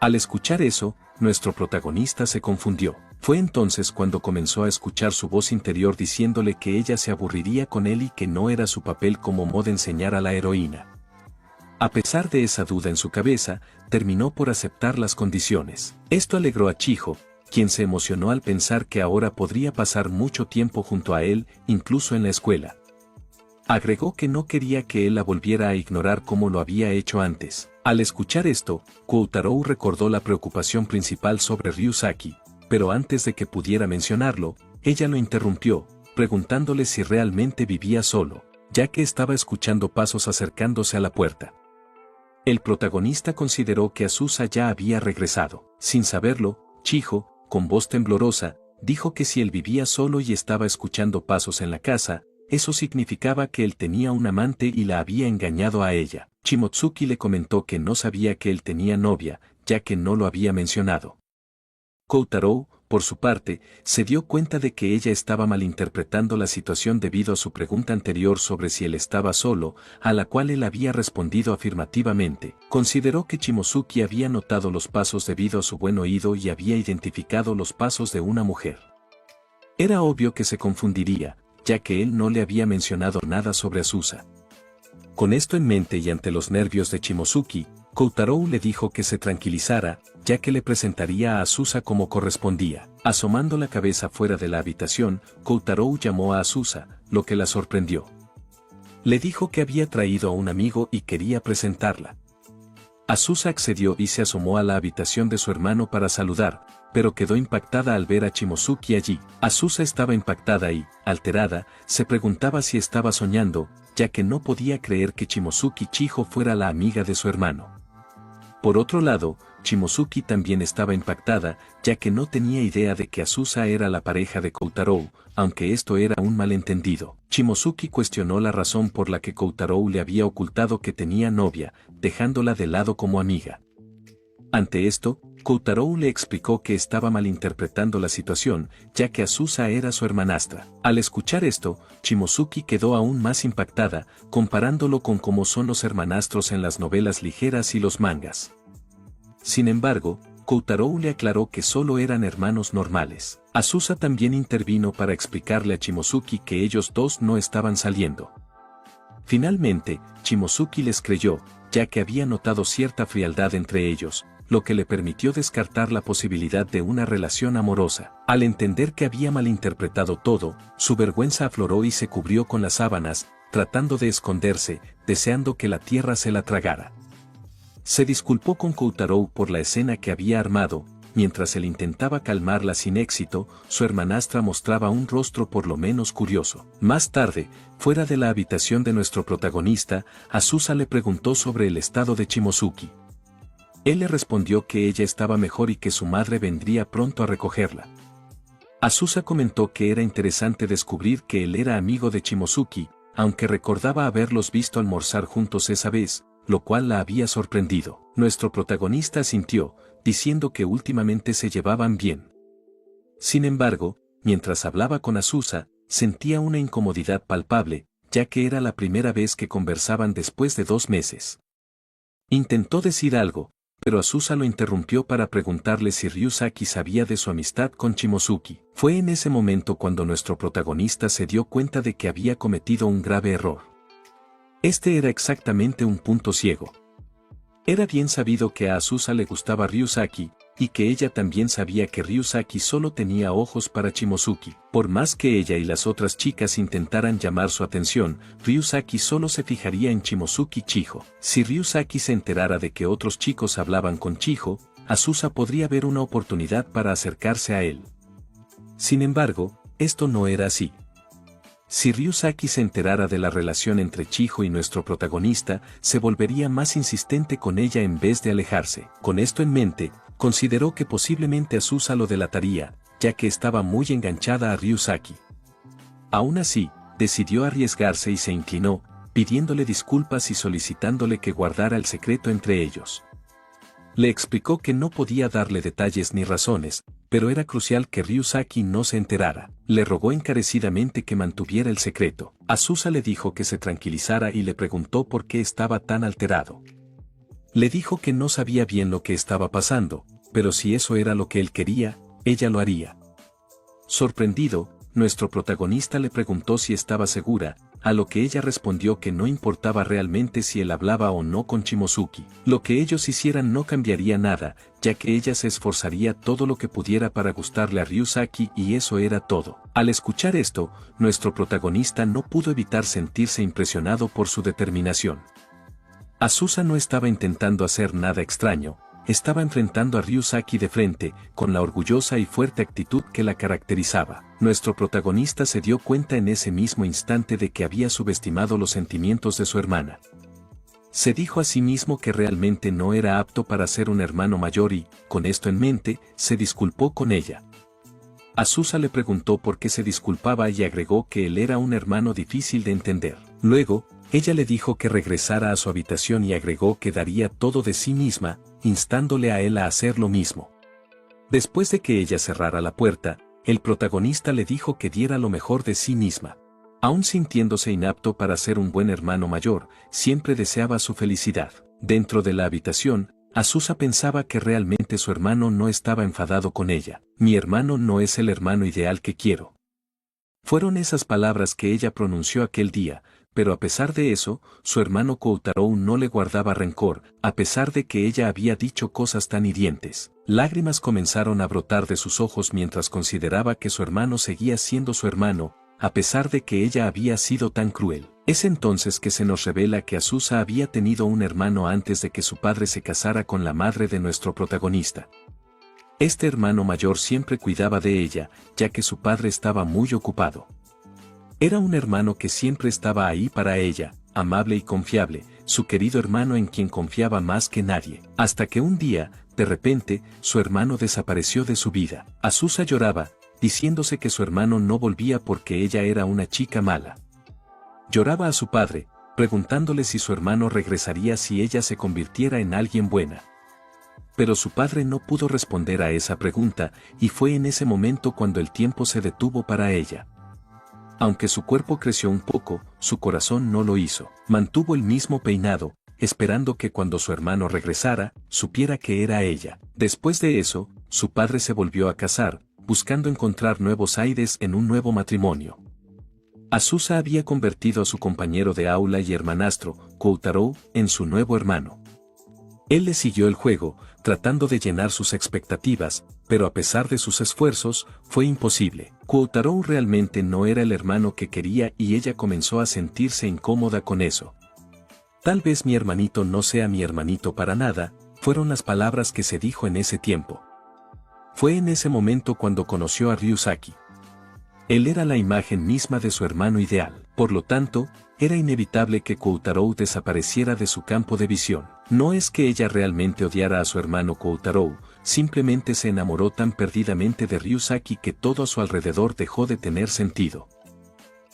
Al escuchar eso, nuestro protagonista se confundió. Fue entonces cuando comenzó a escuchar su voz interior diciéndole que ella se aburriría con él y que no era su papel como modo enseñar a la heroína. A pesar de esa duda en su cabeza, terminó por aceptar las condiciones. Esto alegró a Chiho, quien se emocionó al pensar que ahora podría pasar mucho tiempo junto a él, incluso en la escuela. Agregó que no quería que él la volviera a ignorar como lo había hecho antes. Al escuchar esto, Koutarou recordó la preocupación principal sobre Ryusaki, pero antes de que pudiera mencionarlo, ella lo interrumpió, preguntándole si realmente vivía solo, ya que estaba escuchando pasos acercándose a la puerta. El protagonista consideró que Azusa ya había regresado. Sin saberlo, Chiho, con voz temblorosa, dijo que si él vivía solo y estaba escuchando pasos en la casa, eso significaba que él tenía un amante y la había engañado a ella. Shimotsuki le comentó que no sabía que él tenía novia, ya que no lo había mencionado. Koutarou, por su parte, se dio cuenta de que ella estaba malinterpretando la situación debido a su pregunta anterior sobre si él estaba solo, a la cual él había respondido afirmativamente. Consideró que Shimosuke había notado los pasos debido a su buen oído y había identificado los pasos de una mujer. Era obvio que se confundiría, ya que él no le había mencionado nada sobre Azusa. Con esto en mente y ante los nervios de Shimosuke, Koutarou le dijo que se tranquilizara, ya que le presentaría a Azusa como correspondía. Asomando la cabeza fuera de la habitación, Koutarou llamó a Azusa, lo que la sorprendió. Le dijo que había traído a un amigo y quería presentarla. Azusa accedió y se asomó a la habitación de su hermano para saludar, pero quedó impactada al ver a Shimosuke allí. Azusa estaba impactada y, alterada, se preguntaba si estaba soñando, ya que no podía creer que Shimosuke Chiho fuera la amiga de su hermano. Por otro lado, Shimosuke también estaba impactada, ya que no tenía idea de que Azusa era la pareja de Koutarou, aunque esto era un malentendido. Shimosuke cuestionó la razón por la que Koutarou le había ocultado que tenía novia, dejándola de lado como amiga. Ante esto, Koutarou le explicó que estaba malinterpretando la situación, ya que Azusa era su hermanastra. Al escuchar esto, Shimosuke quedó aún más impactada, comparándolo con cómo son los hermanastros en las novelas ligeras y los mangas. Sin embargo, Koutarou le aclaró que solo eran hermanos normales. Azusa también intervino para explicarle a Shimosuke que ellos dos no estaban saliendo. Finalmente, Shimosuke les creyó, ya que había notado cierta frialdad entre ellos, lo que le permitió descartar la posibilidad de una relación amorosa. Al entender que había malinterpretado todo, su vergüenza afloró y se cubrió con las sábanas, tratando de esconderse, deseando que la tierra se la tragara. Se disculpó con Koutarou por la escena que había armado. Mientras él intentaba calmarla sin éxito, su hermanastra mostraba un rostro por lo menos curioso. Más tarde, fuera de la habitación de nuestro protagonista, Azusa le preguntó sobre el estado de Shimosuke. Él le respondió que ella estaba mejor y que su madre vendría pronto a recogerla. Azusa comentó que era interesante descubrir que él era amigo de Shimosuke, aunque recordaba haberlos visto almorzar juntos esa vez, lo cual la había sorprendido. Nuestro protagonista asintió, diciendo que últimamente se llevaban bien. Sin embargo, mientras hablaba con Azusa, sentía una incomodidad palpable, ya que era la primera vez que conversaban después de 2 meses. Intentó decir algo, pero Azusa lo interrumpió para preguntarle si Ryusaki sabía de su amistad con Shimosuke. Fue en ese momento cuando nuestro protagonista se dio cuenta de que había cometido un grave error. Este era exactamente un punto ciego. Era bien sabido que a Azusa le gustaba Ryusaki, y que ella también sabía que Ryusaki solo tenía ojos para Shimosuke. Por más que ella y las otras chicas intentaran llamar su atención, Ryusaki solo se fijaría en Shimosuke Chiho. Si Ryusaki se enterara de que otros chicos hablaban con Chiho, Azusa podría ver una oportunidad para acercarse a él. Sin embargo, esto no era así. Si Ryusaki se enterara de la relación entre Chiho y nuestro protagonista, se volvería más insistente con ella en vez de alejarse. Con esto en mente, consideró que posiblemente Azusa lo delataría, ya que estaba muy enganchada a Ryusaki. Aún así, decidió arriesgarse y se inclinó, pidiéndole disculpas y solicitándole que guardara el secreto entre ellos. Le explicó que no podía darle detalles ni razones, pero era crucial que Ryusaki no se enterara. Le rogó encarecidamente que mantuviera el secreto. Azusa le dijo que se tranquilizara y le preguntó por qué estaba tan alterado. Le dijo que no sabía bien lo que estaba pasando, pero si eso era lo que él quería, ella lo haría. Sorprendido, nuestro protagonista le preguntó si estaba segura, a lo que ella respondió que no importaba realmente si él hablaba o no con Shimozuki. Lo que ellos hicieran no cambiaría nada, ya que ella se esforzaría todo lo que pudiera para gustarle a Ryusaki y eso era todo. Al escuchar esto, nuestro protagonista no pudo evitar sentirse impresionado por su determinación. Azusa no estaba intentando hacer nada extraño, estaba enfrentando a Ryusaki de frente, con la orgullosa y fuerte actitud que la caracterizaba. Nuestro protagonista se dio cuenta en ese mismo instante de que había subestimado los sentimientos de su hermana. Se dijo a sí mismo que realmente no era apto para ser un hermano mayor y, con esto en mente, se disculpó con ella. Azusa le preguntó por qué se disculpaba y agregó que él era un hermano difícil de entender. Luego, ella le dijo que regresara a su habitación y agregó que daría todo de sí misma, instándole a él a hacer lo mismo. Después de que ella cerrara la puerta, el protagonista le dijo que diera lo mejor de sí misma. Aún sintiéndose inapto para ser un buen hermano mayor, siempre deseaba su felicidad. Dentro de la habitación, Azusa pensaba que realmente su hermano no estaba enfadado con ella. Mi hermano no es el hermano ideal que quiero. Fueron esas palabras que ella pronunció aquel día, pero a pesar de eso, su hermano Koutarou no le guardaba rencor, a pesar de que ella había dicho cosas tan hirientes. Lágrimas comenzaron a brotar de sus ojos mientras consideraba que su hermano seguía siendo su hermano, a pesar de que ella había sido tan cruel. Es entonces que se nos revela que Azusa había tenido un hermano antes de que su padre se casara con la madre de nuestro protagonista. Este hermano mayor siempre cuidaba de ella, ya que su padre estaba muy ocupado. Era un hermano que siempre estaba ahí para ella, amable y confiable, su querido hermano en quien confiaba más que nadie. Hasta que un día, de repente, su hermano desapareció de su vida. Azusa lloraba, diciéndose que su hermano no volvía porque ella era una chica mala. Lloraba a su padre, preguntándole si su hermano regresaría si ella se convirtiera en alguien buena. Pero su padre no pudo responder a esa pregunta, y fue en ese momento cuando el tiempo se detuvo para ella. Aunque su cuerpo creció un poco, su corazón no lo hizo. Mantuvo el mismo peinado, esperando que cuando su hermano regresara, supiera que era ella. Después de eso, su padre se volvió a casar, buscando encontrar nuevos aires en un nuevo matrimonio. Azusa había convertido a su compañero de aula y hermanastro, Koutarou, en su nuevo hermano. Él le siguió el juego, tratando de llenar sus expectativas, pero a pesar de sus esfuerzos, fue imposible. Koutarou realmente no era el hermano que quería y ella comenzó a sentirse incómoda con eso. Tal vez mi hermanito no sea mi hermanito para nada, fueron las palabras que se dijo en ese tiempo. Fue en ese momento cuando conoció a Ryusaki. Él era la imagen misma de su hermano ideal, por lo tanto, era inevitable que Koutarou desapareciera de su campo de visión. No es que ella realmente odiara a su hermano Koutarou, simplemente se enamoró tan perdidamente de Ryusaki que todo a su alrededor dejó de tener sentido.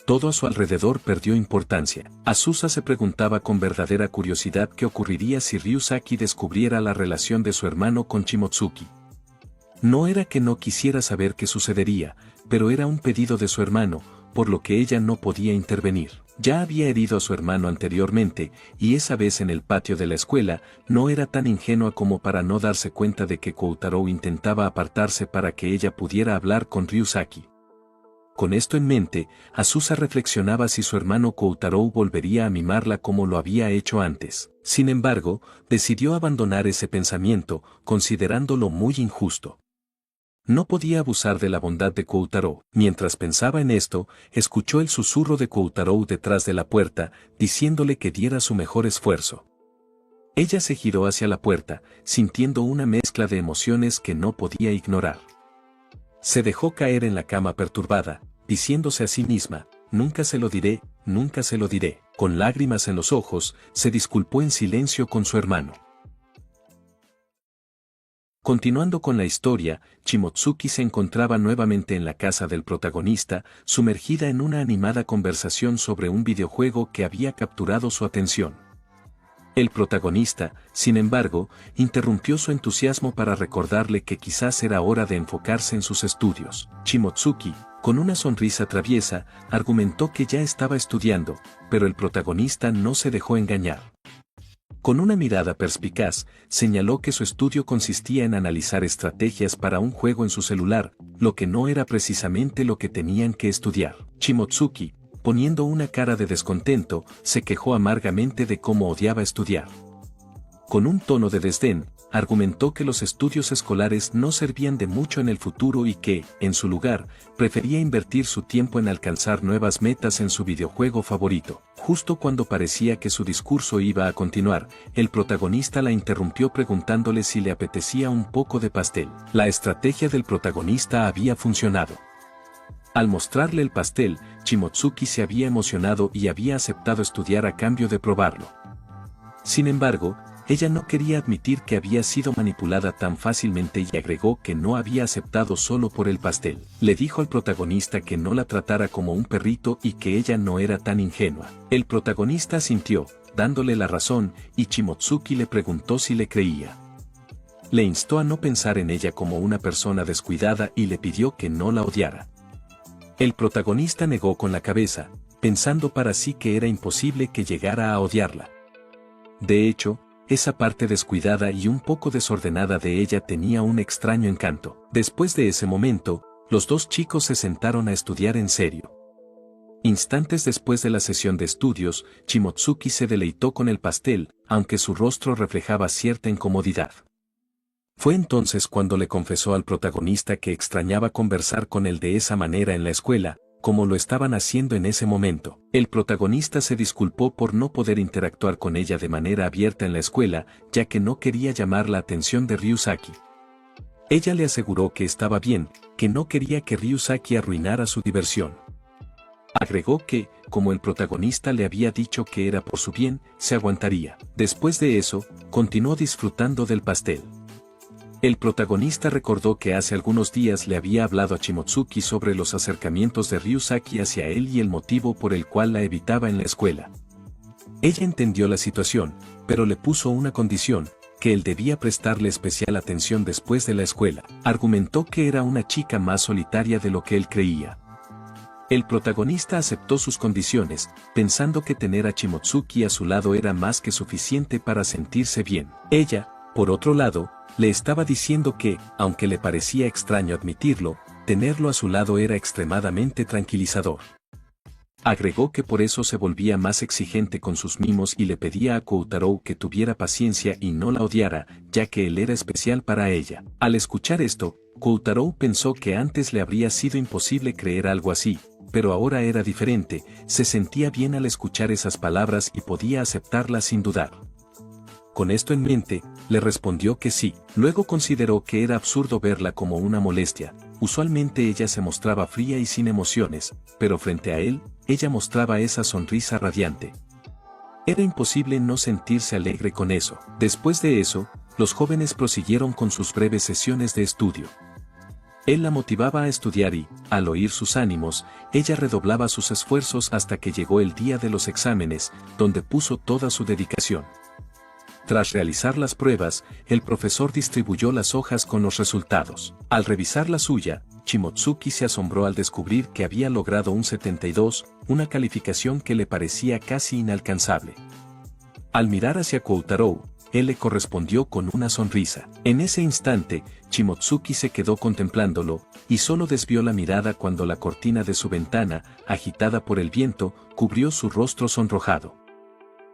Todo a su alrededor perdió importancia. Azusa se preguntaba con verdadera curiosidad qué ocurriría si Ryusaki descubriera la relación de su hermano con Shimotsuki. No era que no quisiera saber qué sucedería, pero era un pedido de su hermano, por lo que ella no podía intervenir. Ya había herido a su hermano anteriormente, y esa vez en el patio de la escuela, no era tan ingenua como para no darse cuenta de que Koutarou intentaba apartarse para que ella pudiera hablar con Ryusaki. Con esto en mente, Azusa reflexionaba si su hermano Koutarou volvería a mimarla como lo había hecho antes. Sin embargo, decidió abandonar ese pensamiento, considerándolo muy injusto. No podía abusar de la bondad de Koutarou. Mientras pensaba en esto, escuchó el susurro de Koutarou detrás de la puerta, diciéndole que diera su mejor esfuerzo. Ella se giró hacia la puerta, sintiendo una mezcla de emociones que no podía ignorar. Se dejó caer en la cama perturbada, diciéndose a sí misma, nunca se lo diré, nunca se lo diré. Con lágrimas en los ojos, se disculpó en silencio con su hermano. Continuando con la historia, Shimotsuki se encontraba nuevamente en la casa del protagonista, sumergida en una animada conversación sobre un videojuego que había capturado su atención. El protagonista, sin embargo, interrumpió su entusiasmo para recordarle que quizás era hora de enfocarse en sus estudios. Shimotsuki, con una sonrisa traviesa, argumentó que ya estaba estudiando, pero el protagonista no se dejó engañar. Con una mirada perspicaz, señaló que su estudio consistía en analizar estrategias para un juego en su celular, lo que no era precisamente lo que tenían que estudiar. Shimotsuki, poniendo una cara de descontento, se quejó amargamente de cómo odiaba estudiar. Con un tono de desdén, argumentó que los estudios escolares no servían de mucho en el futuro y que, en su lugar, prefería invertir su tiempo en alcanzar nuevas metas en su videojuego favorito. Justo cuando parecía que su discurso iba a continuar, el protagonista la interrumpió preguntándole si le apetecía un poco de pastel. La estrategia del protagonista había funcionado. Al mostrarle el pastel, Shimotsuki se había emocionado y había aceptado estudiar a cambio de probarlo. Sin embargo, ella no quería admitir que había sido manipulada tan fácilmente y agregó que no había aceptado solo por el pastel. Le dijo al protagonista que no la tratara como un perrito y que ella no era tan ingenua. El protagonista asintió, dándole la razón, y Shimotsuki le preguntó si le creía. Le instó a no pensar en ella como una persona descuidada y le pidió que no la odiara. El protagonista negó con la cabeza, pensando para sí que era imposible que llegara a odiarla. De hecho, esa parte descuidada y un poco desordenada de ella tenía un extraño encanto. Después de ese momento, los dos chicos se sentaron a estudiar en serio. Instantes después de la sesión de estudios, Shimotsuki se deleitó con el pastel, aunque su rostro reflejaba cierta incomodidad. Fue entonces cuando le confesó al protagonista que extrañaba conversar con él de esa manera en la escuela, como lo estaban haciendo en ese momento. El protagonista se disculpó por no poder interactuar con ella de manera abierta en la escuela, ya que no quería llamar la atención de Ryusaki. Ella le aseguró que estaba bien, que no quería que Ryusaki arruinara su diversión. Agregó que, como el protagonista le había dicho que era por su bien, se aguantaría. Después de eso, continuó disfrutando del pastel. El protagonista recordó que hace algunos días le había hablado a Shimotsuki sobre los acercamientos de Ryusaki hacia él y el motivo por el cual la evitaba en la escuela. Ella entendió la situación, pero le puso una condición, que él debía prestarle especial atención después de la escuela. Argumentó que era una chica más solitaria de lo que él creía. El protagonista aceptó sus condiciones, pensando que tener a Shimotsuki a su lado era más que suficiente para sentirse bien. Ella, por otro lado, le estaba diciendo que, aunque le parecía extraño admitirlo, tenerlo a su lado era extremadamente tranquilizador. Agregó que por eso se volvía más exigente con sus mimos y le pedía a Koutarou que tuviera paciencia y no la odiara, ya que él era especial para ella. Al escuchar esto, Koutarou pensó que antes le habría sido imposible creer algo así, pero ahora era diferente, se sentía bien al escuchar esas palabras y podía aceptarlas sin dudar. Con esto en mente, le respondió que sí. Luego consideró que era absurdo verla como una molestia. Usualmente ella se mostraba fría y sin emociones, pero frente a él, ella mostraba esa sonrisa radiante. Era imposible no sentirse alegre con eso. Después de eso, los jóvenes prosiguieron con sus breves sesiones de estudio. Él la motivaba a estudiar y, al oír sus ánimos, ella redoblaba sus esfuerzos hasta que llegó el día de los exámenes, donde puso toda su dedicación. Tras realizar las pruebas, el profesor distribuyó las hojas con los resultados. Al revisar la suya, Shimotsuki se asombró al descubrir que había logrado un 72, una calificación que le parecía casi inalcanzable. Al mirar hacia Koutarou, él le correspondió con una sonrisa. En ese instante, Shimotsuki se quedó contemplándolo, y solo desvió la mirada cuando la cortina de su ventana, agitada por el viento, cubrió su rostro sonrojado.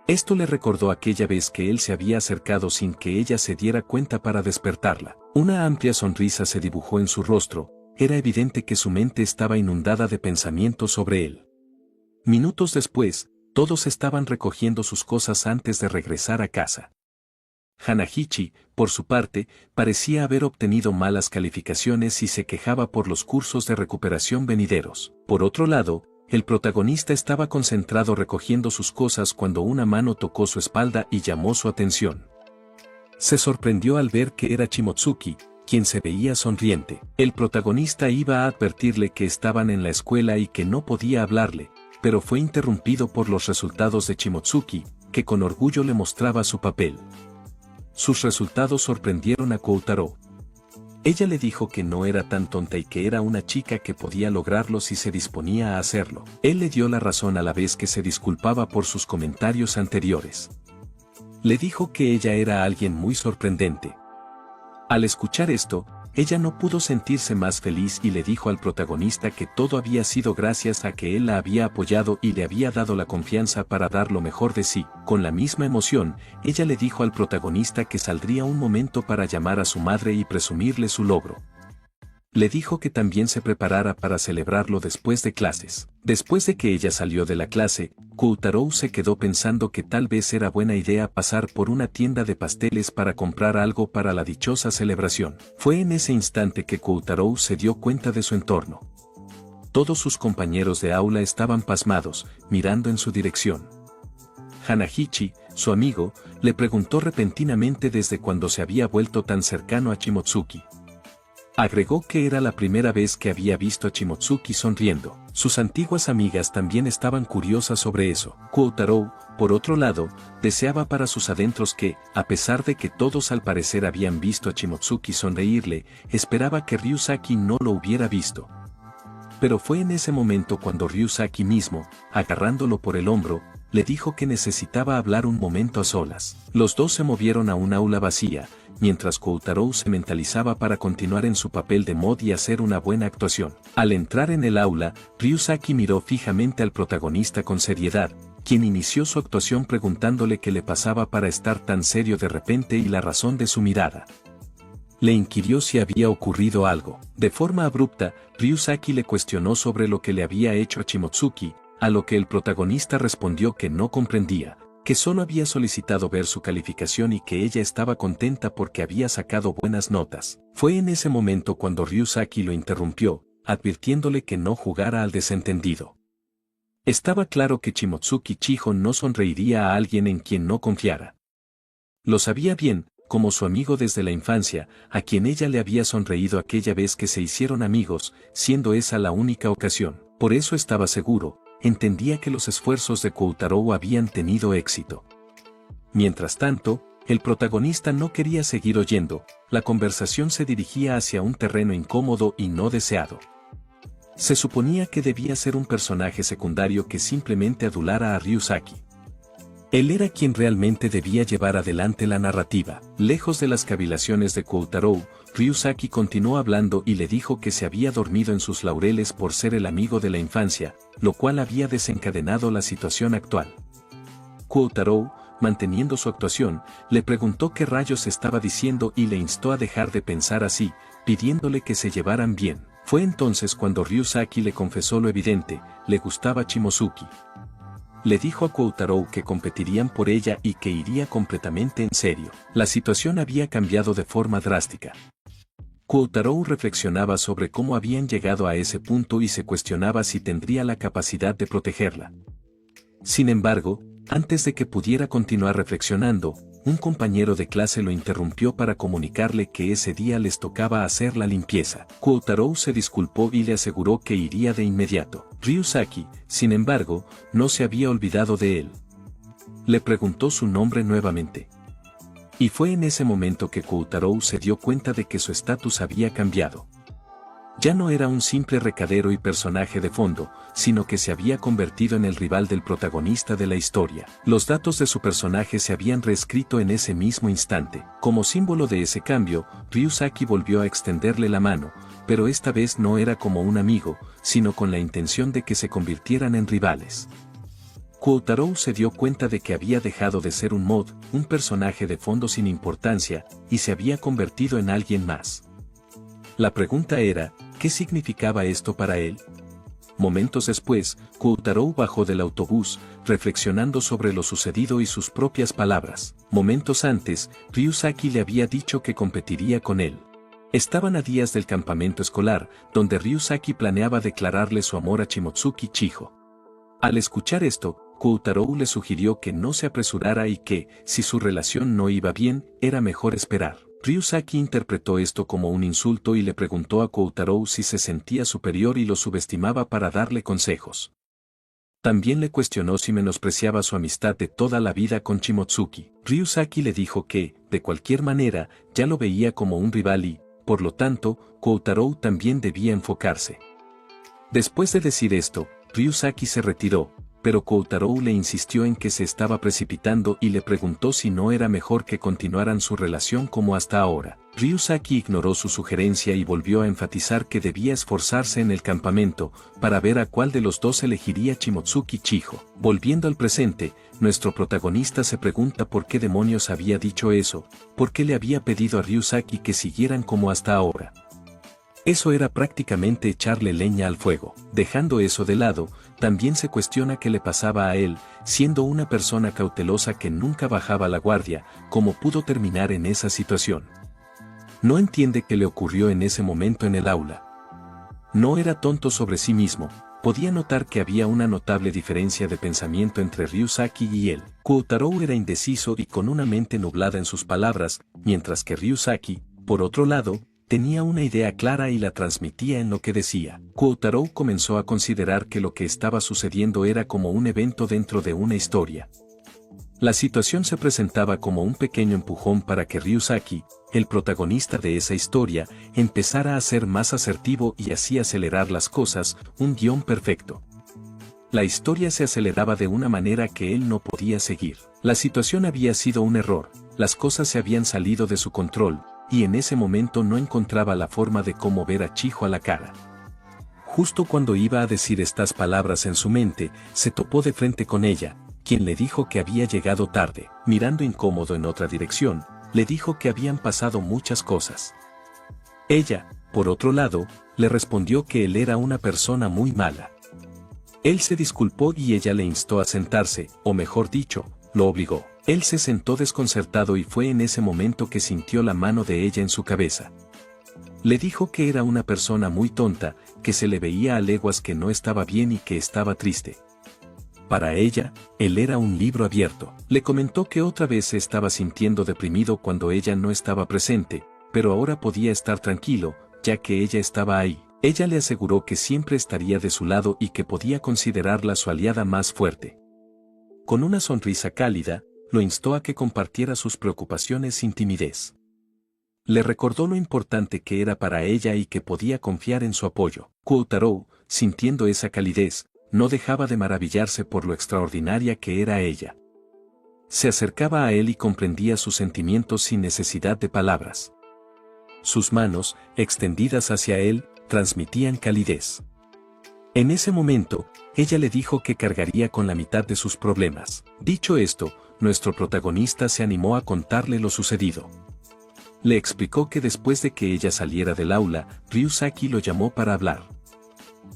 Esto le recordó aquella vez que él se había acercado sin que ella se diera cuenta para despertarla. Una amplia sonrisa se dibujó en su rostro, era evidente que su mente estaba inundada de pensamientos sobre él. Minutos después, todos estaban recogiendo sus cosas antes de regresar a casa. Hanahichi, por su parte, parecía haber obtenido malas calificaciones y se quejaba por los cursos de recuperación venideros. Por otro lado, el protagonista estaba concentrado recogiendo sus cosas cuando una mano tocó su espalda y llamó su atención. Se sorprendió al ver que era Shimotsuki, quien se veía sonriente. El protagonista iba a advertirle que estaban en la escuela y que no podía hablarle, pero fue interrumpido por los resultados de Shimotsuki, que con orgullo le mostraba su papel. Sus resultados sorprendieron a Koutarou. Ella le dijo que no era tan tonta y que era una chica que podía lograrlo si se disponía a hacerlo. Él le dio la razón a la vez que se disculpaba por sus comentarios anteriores. Le dijo que ella era alguien muy sorprendente. Al escuchar esto, ella no pudo sentirse más feliz y le dijo al protagonista que todo había sido gracias a que él la había apoyado y le había dado la confianza para dar lo mejor de sí. Con la misma emoción, ella le dijo al protagonista que saldría un momento para llamar a su madre y presumirle su logro. Le dijo que también se preparara para celebrarlo después de clases. Después de que ella salió de la clase, Koutarou se quedó pensando que tal vez era buena idea pasar por una tienda de pasteles para comprar algo para la dichosa celebración. Fue en ese instante que Koutarou se dio cuenta de su entorno. Todos sus compañeros de aula estaban pasmados, mirando en su dirección. Hanahichi, su amigo, le preguntó repentinamente desde cuándo se había vuelto tan cercano a Shimotsuki. Agregó que era la primera vez que había visto a Shimotsuki sonriendo. Sus antiguas amigas también estaban curiosas sobre eso. Koutarou, por otro lado, deseaba para sus adentros que, a pesar de que todos al parecer habían visto a Shimotsuki sonreírle, esperaba que Ryusaki no lo hubiera visto. Pero fue en ese momento cuando Ryusaki mismo, agarrándolo por el hombro, le dijo que necesitaba hablar un momento a solas. Los dos se movieron a un aula vacía, mientras Koutarou se mentalizaba para continuar en su papel de mod y hacer una buena actuación. Al entrar en el aula, Ryusaki miró fijamente al protagonista con seriedad, quien inició su actuación preguntándole qué le pasaba para estar tan serio de repente y la razón de su mirada. Le inquirió si había ocurrido algo. De forma abrupta, Ryusaki le cuestionó sobre lo que le había hecho a Shimotsuki, a lo que el protagonista respondió que no comprendía, que solo había solicitado ver su calificación y que ella estaba contenta porque había sacado buenas notas. Fue en ese momento cuando Ryusaki lo interrumpió, advirtiéndole que no jugara al desentendido. Estaba claro que Shimotsuki Chiho no sonreiría a alguien en quien no confiara. Lo sabía bien, como su amigo desde la infancia, a quien ella le había sonreído aquella vez que se hicieron amigos, siendo esa la única ocasión. Por eso estaba seguro, entendía que los esfuerzos de Koutarou habían tenido éxito. Mientras tanto, el protagonista no quería seguir oyendo, la conversación se dirigía hacia un terreno incómodo y no deseado. Se suponía que debía ser un personaje secundario que simplemente adulara a Ryusaki. Él era quien realmente debía llevar adelante la narrativa. Lejos de las cavilaciones de Koutarou, Ryusaki continuó hablando y le dijo que se había dormido en sus laureles por ser el amigo de la infancia, lo cual había desencadenado la situación actual. Koutarou, manteniendo su actuación, le preguntó qué rayos estaba diciendo y le instó a dejar de pensar así, pidiéndole que se llevaran bien. Fue entonces cuando Ryusaki le confesó lo evidente, le gustaba Shimotsuki. Le dijo a Koutarou que competirían por ella y que iría completamente en serio. La situación había cambiado de forma drástica. Koutarou reflexionaba sobre cómo habían llegado a ese punto y se cuestionaba si tendría la capacidad de protegerla. Sin embargo, antes de que pudiera continuar reflexionando, un compañero de clase lo interrumpió para comunicarle que ese día les tocaba hacer la limpieza. Koutarou se disculpó y le aseguró que iría de inmediato. Ryusaki, sin embargo, no se había olvidado de él. Le preguntó su nombre nuevamente. Y fue en ese momento que Koutarou se dio cuenta de que su estatus había cambiado. Ya no era un simple recadero y personaje de fondo, sino que se había convertido en el rival del protagonista de la historia. Los datos de su personaje se habían reescrito en ese mismo instante. Como símbolo de ese cambio, Ryusaki volvió a extenderle la mano, pero esta vez no era como un amigo, sino con la intención de que se convirtieran en rivales. Koutarou se dio cuenta de que había dejado de ser un mod, un personaje de fondo sin importancia, y se había convertido en alguien más. La pregunta era, ¿qué significaba esto para él? Momentos después, Koutarou bajó del autobús, reflexionando sobre lo sucedido y sus propias palabras. Momentos antes, Ryusaki le había dicho que competiría con él. Estaban a días del campamento escolar, donde Ryusaki planeaba declararle su amor a Shimotsuki Chiho. Al escuchar esto, Koutarou le sugirió que no se apresurara y que, si su relación no iba bien, era mejor esperar. Ryusaki interpretó esto como un insulto y le preguntó a Koutarou si se sentía superior y lo subestimaba para darle consejos. También le cuestionó si menospreciaba su amistad de toda la vida con Shimotsuki. Ryusaki le dijo que, de cualquier manera, ya lo veía como un rival y, por lo tanto, Koutarou también debía enfocarse. Después de decir esto, Ryusaki se retiró, pero Koutarou le insistió en que se estaba precipitando y le preguntó si no era mejor que continuaran su relación como hasta ahora. Ryusaki ignoró su sugerencia y volvió a enfatizar que debía esforzarse en el campamento, para ver a cuál de los dos elegiría Shimotsuki Chijo. Volviendo al presente, nuestro protagonista se pregunta por qué demonios había dicho eso, por qué le había pedido a Ryusaki que siguieran como hasta ahora. Eso era prácticamente echarle leña al fuego. Dejando eso de lado, también se cuestiona qué le pasaba a él, siendo una persona cautelosa que nunca bajaba la guardia, cómo pudo terminar en esa situación. No entiende qué le ocurrió en ese momento en el aula. No era tonto sobre sí mismo, podía notar que había una notable diferencia de pensamiento entre Ryusaki y él. Koutarou era indeciso y con una mente nublada en sus palabras, mientras que Ryusaki, por otro lado, tenía una idea clara y la transmitía en lo que decía. Koutarou comenzó a considerar que lo que estaba sucediendo era como un evento dentro de una historia. La situación se presentaba como un pequeño empujón para que Ryusaki, el protagonista de esa historia, empezara a ser más asertivo y así acelerar las cosas, un guión perfecto. La historia se aceleraba de una manera que él no podía seguir. La situación había sido un error, las cosas se habían salido de su control, y en ese momento no encontraba la forma de cómo ver a Chijo a la cara. Justo cuando iba a decir estas palabras en su mente, se topó de frente con ella, quien le dijo que había llegado tarde. Mirando incómodo en otra dirección, le dijo que habían pasado muchas cosas. Ella, por otro lado, le respondió que él era una persona muy mala. Él se disculpó y ella le instó a sentarse, o mejor dicho, lo obligó. Él se sentó desconcertado y fue en ese momento que sintió la mano de ella en su cabeza. Le dijo que era una persona muy tonta, que se le veía a leguas que no estaba bien y que estaba triste. Para ella, él era un libro abierto. Le comentó que otra vez se estaba sintiendo deprimido cuando ella no estaba presente, pero ahora podía estar tranquilo, ya que ella estaba ahí. Ella le aseguró que siempre estaría de su lado y que podía considerarla su aliada más fuerte. Con una sonrisa cálida, lo instó a que compartiera sus preocupaciones sin timidez. Le recordó lo importante que era para ella y que podía confiar en su apoyo. Koutarou, sintiendo esa calidez, no dejaba de maravillarse por lo extraordinaria que era ella. Se acercaba a él y comprendía sus sentimientos sin necesidad de palabras. Sus manos, extendidas hacia él, transmitían calidez. En ese momento, ella le dijo que cargaría con la mitad de sus problemas. Dicho esto, nuestro protagonista se animó a contarle lo sucedido. Le explicó que después de que ella saliera del aula, Ryusaki lo llamó para hablar.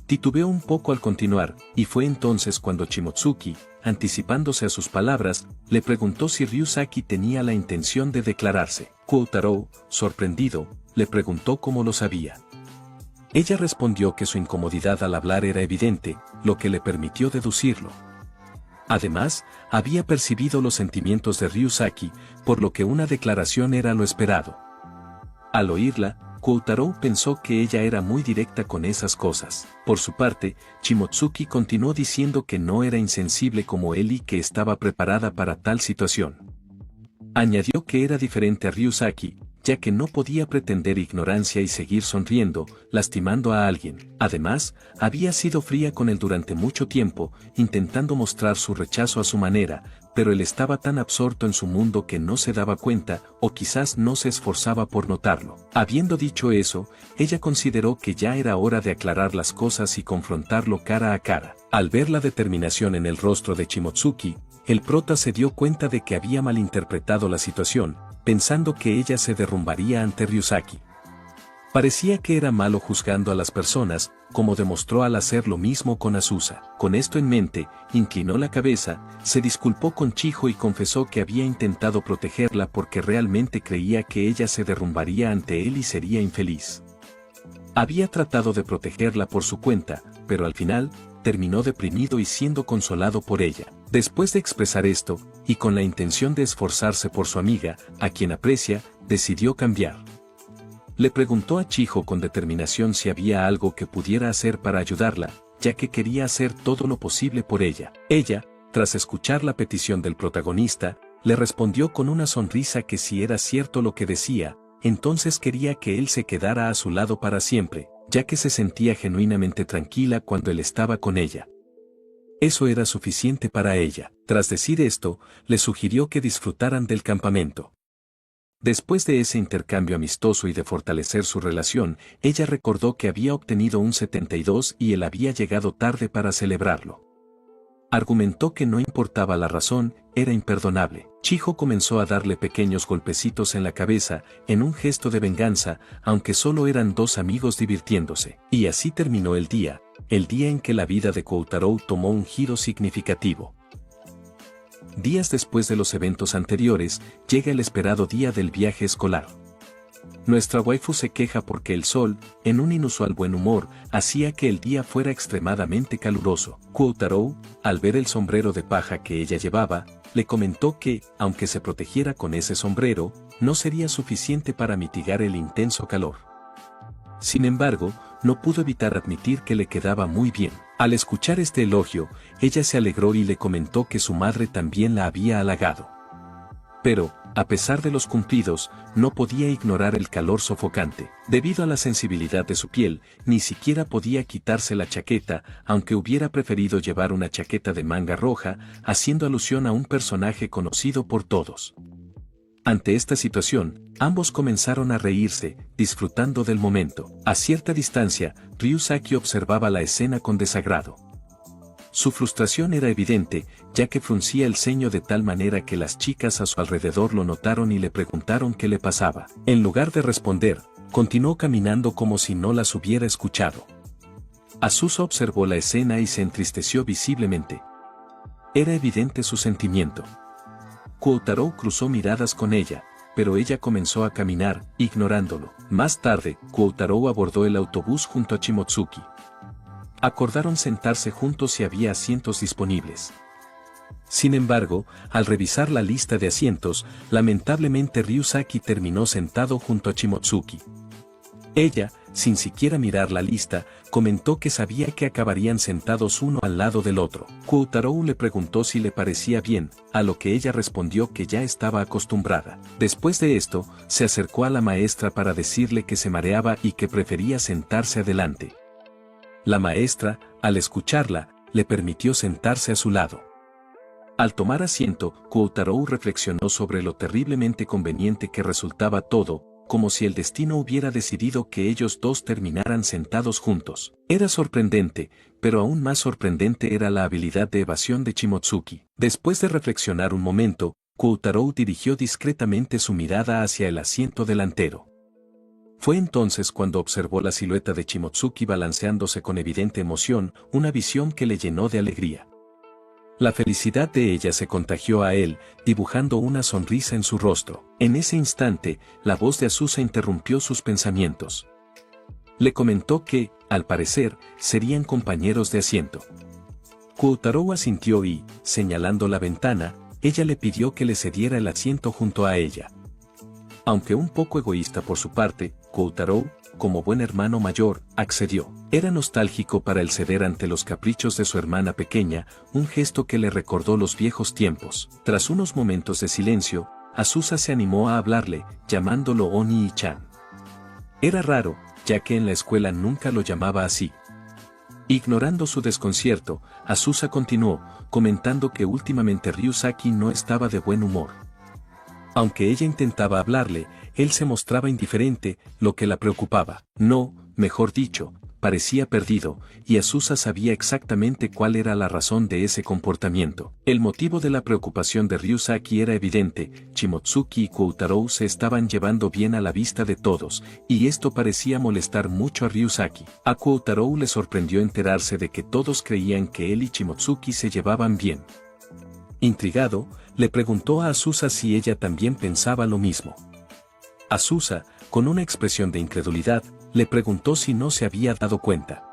Titubeó un poco al continuar, y fue entonces cuando Shimotsuki, anticipándose a sus palabras, le preguntó si Ryusaki tenía la intención de declararse. Koutarou, sorprendido, le preguntó cómo lo sabía. Ella respondió que su incomodidad al hablar era evidente, lo que le permitió deducirlo. Además, había percibido los sentimientos de Ryusaki, por lo que una declaración era lo esperado. Al oírla, Koutarou pensó que ella era muy directa con esas cosas. Por su parte, Shimotsuki continuó diciendo que no era insensible como él y que estaba preparada para tal situación. Añadió que era diferente a Ryusaki, ya que no podía pretender ignorancia y seguir sonriendo, lastimando a alguien. Además, había sido fría con él durante mucho tiempo, intentando mostrar su rechazo a su manera, pero él estaba tan absorto en su mundo que no se daba cuenta, o quizás no se esforzaba por notarlo. Habiendo dicho eso, ella consideró que ya era hora de aclarar las cosas y confrontarlo cara a cara. Al ver la determinación en el rostro de Shimotsuki, el prota se dio cuenta de que había malinterpretado la situación, pensando que ella se derrumbaría ante Ryusaki. Parecía que era malo juzgando a las personas, como demostró al hacer lo mismo con Azusa. Con esto en mente, inclinó la cabeza, se disculpó con Chijo y confesó que había intentado protegerla porque realmente creía que ella se derrumbaría ante él y sería infeliz. Había tratado de protegerla por su cuenta, pero al final, terminó deprimido y siendo consolado por ella. Después de expresar esto, y con la intención de esforzarse por su amiga, a quien aprecia, decidió cambiar. Le preguntó a Chijo con determinación si había algo que pudiera hacer para ayudarla, ya que quería hacer todo lo posible por ella. Ella, tras escuchar la petición del protagonista, le respondió con una sonrisa que si era cierto lo que decía, entonces quería que él se quedara a su lado para siempre, ya que se sentía genuinamente tranquila cuando él estaba con ella. Eso era suficiente para ella. Tras decir esto, le sugirió que disfrutaran del campamento. Después de ese intercambio amistoso y de fortalecer su relación, ella recordó que había obtenido un 72 y él había llegado tarde para celebrarlo. Argumentó que no importaba la razón, era imperdonable. Chiho comenzó a darle pequeños golpecitos en la cabeza, en un gesto de venganza, aunque solo eran dos amigos divirtiéndose. Y así terminó el día en que la vida de Koutarou tomó un giro significativo. Días después de los eventos anteriores, llega el esperado día del viaje escolar. Nuestra waifu se queja porque el sol, en un inusual buen humor, hacía que el día fuera extremadamente caluroso. Koutarou, al ver el sombrero de paja que ella llevaba, le comentó que, aunque se protegiera con ese sombrero, no sería suficiente para mitigar el intenso calor. Sin embargo, no pudo evitar admitir que le quedaba muy bien. Al escuchar este elogio, ella se alegró y le comentó que su madre también la había halagado. Pero, a pesar de los cumplidos, no podía ignorar el calor sofocante. Debido a la sensibilidad de su piel, ni siquiera podía quitarse la chaqueta, aunque hubiera preferido llevar una chaqueta de manga roja, haciendo alusión a un personaje conocido por todos. Ante esta situación, ambos comenzaron a reírse, disfrutando del momento. A cierta distancia, Ryusaki observaba la escena con desagrado. Su frustración era evidente, ya que fruncía el ceño de tal manera que las chicas a su alrededor lo notaron y le preguntaron qué le pasaba. En lugar de responder, continuó caminando como si no las hubiera escuchado. Asusa observó la escena y se entristeció visiblemente. Era evidente su sentimiento. Koutarou cruzó miradas con ella, pero ella comenzó a caminar, ignorándolo. Más tarde, Koutarou abordó el autobús junto a Shimotsuki. Acordaron sentarse juntos y había asientos disponibles. Sin embargo, al revisar la lista de asientos, lamentablemente Ryusaki terminó sentado junto a Shimotsuki. Ella, sin siquiera mirar la lista, comentó que sabía que acabarían sentados uno al lado del otro. Koutarou le preguntó si le parecía bien, a lo que ella respondió que ya estaba acostumbrada. Después de esto, se acercó a la maestra para decirle que se mareaba y que prefería sentarse adelante. La maestra, al escucharla, le permitió sentarse a su lado. Al tomar asiento, Koutarou reflexionó sobre lo terriblemente conveniente que resultaba todo, como si el destino hubiera decidido que ellos dos terminaran sentados juntos. Era sorprendente, pero aún más sorprendente era la habilidad de evasión de Shimotsuki. Después de reflexionar un momento, Koutarou dirigió discretamente su mirada hacia el asiento delantero. Fue entonces cuando observó la silueta de Shimotsuki balanceándose con evidente emoción, una visión que le llenó de alegría. La felicidad de ella se contagió a él, dibujando una sonrisa en su rostro. En ese instante, la voz de Asusa interrumpió sus pensamientos. Le comentó que, al parecer, serían compañeros de asiento. Koutarou asintió y, señalando la ventana, ella le pidió que le cediera el asiento junto a ella. Aunque un poco egoísta por su parte, Koutarou, como buen hermano mayor, accedió. Era nostálgico para él ceder ante los caprichos de su hermana pequeña, un gesto que le recordó los viejos tiempos. Tras unos momentos de silencio, Asusa se animó a hablarle, llamándolo Oni-chan. Era raro, ya que en la escuela nunca lo llamaba así. Ignorando su desconcierto, Asusa continuó, comentando que últimamente Ryusaki no estaba de buen humor. Aunque ella intentaba hablarle, él se mostraba indiferente, lo que la preocupaba. No, mejor dicho, parecía perdido, y Asusa sabía exactamente cuál era la razón de ese comportamiento. El motivo de la preocupación de Ryusaki era evidente, Shimotsuki y Koutarou se estaban llevando bien a la vista de todos, y esto parecía molestar mucho a Ryusaki. A Koutarou le sorprendió enterarse de que todos creían que él y Shimotsuki se llevaban bien. Intrigado, le preguntó a Asusa si ella también pensaba lo mismo. Asusa, con una expresión de incredulidad, le preguntó si no se había dado cuenta.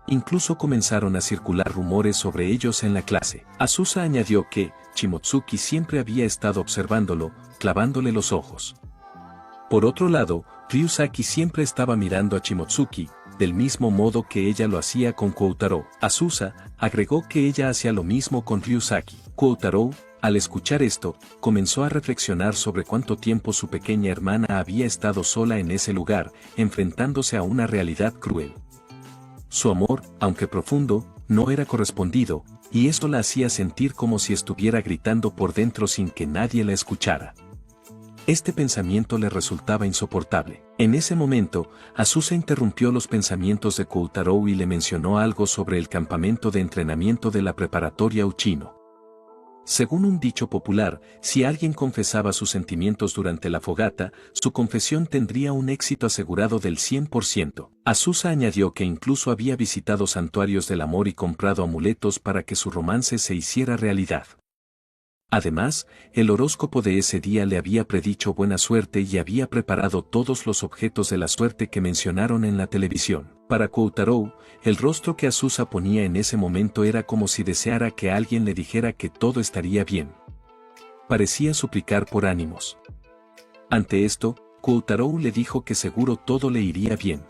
Incluso comenzaron a circular rumores sobre ellos en la clase. Asusa añadió que Shimotsuki siempre había estado observándolo, clavándole los ojos. Por otro lado, Ryusaki siempre estaba mirando a Shimotsuki, del mismo modo que ella lo hacía con Koutarou. Asusa agregó que ella hacía lo mismo con Ryusaki. Koutarou, al escuchar esto, comenzó a reflexionar sobre cuánto tiempo su pequeña hermana había estado sola en ese lugar, enfrentándose a una realidad cruel. Su amor, aunque profundo, no era correspondido, y esto la hacía sentir como si estuviera gritando por dentro sin que nadie la escuchara. Este pensamiento le resultaba insoportable. En ese momento, Azusa interrumpió los pensamientos de Koutarou y le mencionó algo sobre el campamento de entrenamiento de la preparatoria Uchino. Según un dicho popular, si alguien confesaba sus sentimientos durante la fogata, su confesión tendría un éxito asegurado del 100%. Azusa añadió que incluso había visitado santuarios del amor y comprado amuletos para que su romance se hiciera realidad. Además, el horóscopo de ese día le había predicho buena suerte y había preparado todos los objetos de la suerte que mencionaron en la televisión. Para Koutarou, el rostro que Azusa ponía en ese momento era como si deseara que alguien le dijera que todo estaría bien. Parecía suplicar por ánimos. Ante esto, Koutarou le dijo que seguro todo le iría bien.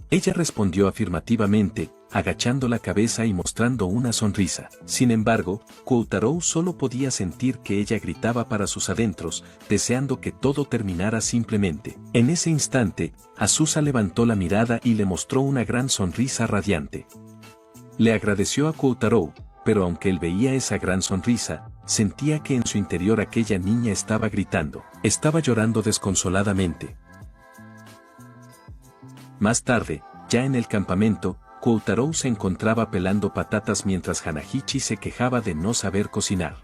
Ella respondió afirmativamente, agachando la cabeza y mostrando una sonrisa. Sin embargo, Koutarou solo podía sentir que ella gritaba para sus adentros, deseando que todo terminara simplemente. En ese instante, Azusa levantó la mirada y le mostró una gran sonrisa radiante. Le agradeció a Koutarou, pero aunque él veía esa gran sonrisa, sentía que en su interior aquella niña estaba gritando. Estaba llorando desconsoladamente. Más tarde, ya en el campamento, Koutarou se encontraba pelando patatas mientras Hanahichi se quejaba de no saber cocinar.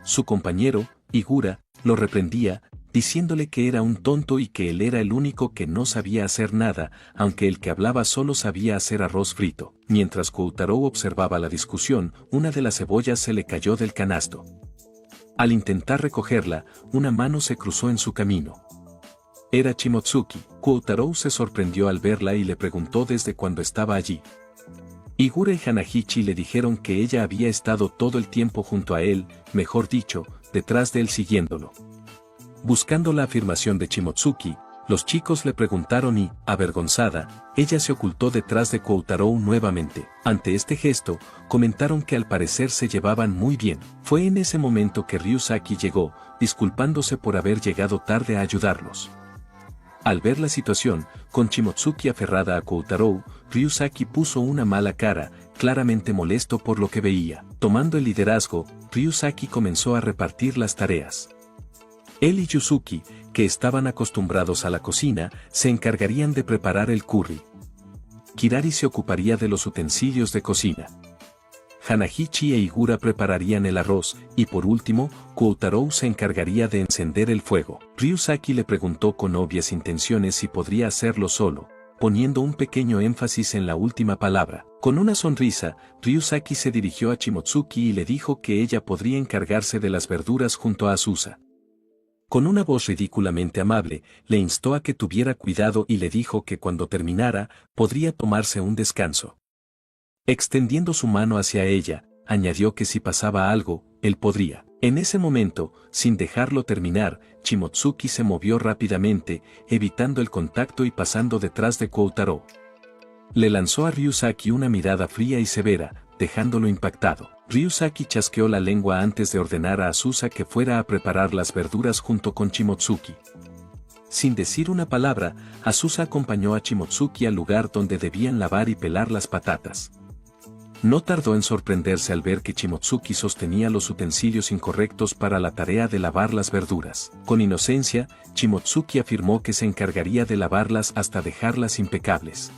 Su compañero, Higura, lo reprendía, diciéndole que era un tonto y que él era el único que no sabía hacer nada, aunque el que hablaba solo sabía hacer arroz frito. Mientras Koutarou observaba la discusión, una de las cebollas se le cayó del canasto. Al intentar recogerla, una mano se cruzó en su camino. Era Shimotsuki. Koutarou se sorprendió al verla y le preguntó desde cuándo estaba allí. Higura y Hanahichi le dijeron que ella había estado todo el tiempo junto a él, mejor dicho, detrás de él siguiéndolo. Buscando la afirmación de Shimotsuki, los chicos le preguntaron y, avergonzada, ella se ocultó detrás de Koutarou nuevamente. Ante este gesto, comentaron que al parecer se llevaban muy bien. Fue en ese momento que Ryusaki llegó, disculpándose por haber llegado tarde a ayudarlos. Al ver la situación, con Shimotsuki aferrada a Koutarou, Ryusaki puso una mala cara, claramente molesto por lo que veía. Tomando el liderazgo, Ryusaki comenzó a repartir las tareas. Él y Yusuki, que estaban acostumbrados a la cocina, se encargarían de preparar el curry. Kirari se ocuparía de los utensilios de cocina. Hanahichi e Higura prepararían el arroz, y por último, Koutarou se encargaría de encender el fuego. Ryusaki le preguntó con obvias intenciones si podría hacerlo solo, poniendo un pequeño énfasis en la última palabra. Con una sonrisa, Ryusaki se dirigió a Shimotsuki y le dijo que ella podría encargarse de las verduras junto a Azusa. Con una voz ridículamente amable, le instó a que tuviera cuidado y le dijo que cuando terminara, podría tomarse un descanso. Extendiendo su mano hacia ella, añadió que si pasaba algo, él podría. En ese momento, sin dejarlo terminar, Shimotsuki se movió rápidamente, evitando el contacto y pasando detrás de Koutarou. Le lanzó a Ryusaki una mirada fría y severa, dejándolo impactado. Ryusaki chasqueó la lengua antes de ordenar a Azusa que fuera a preparar las verduras junto con Shimotsuki. Sin decir una palabra, Azusa acompañó a Shimotsuki al lugar donde debían lavar y pelar las patatas. No tardó en sorprenderse al ver que Shimotsuki sostenía los utensilios incorrectos para la tarea de lavar las verduras. Con inocencia, Shimotsuki afirmó que se encargaría de lavarlas hasta dejarlas impecables.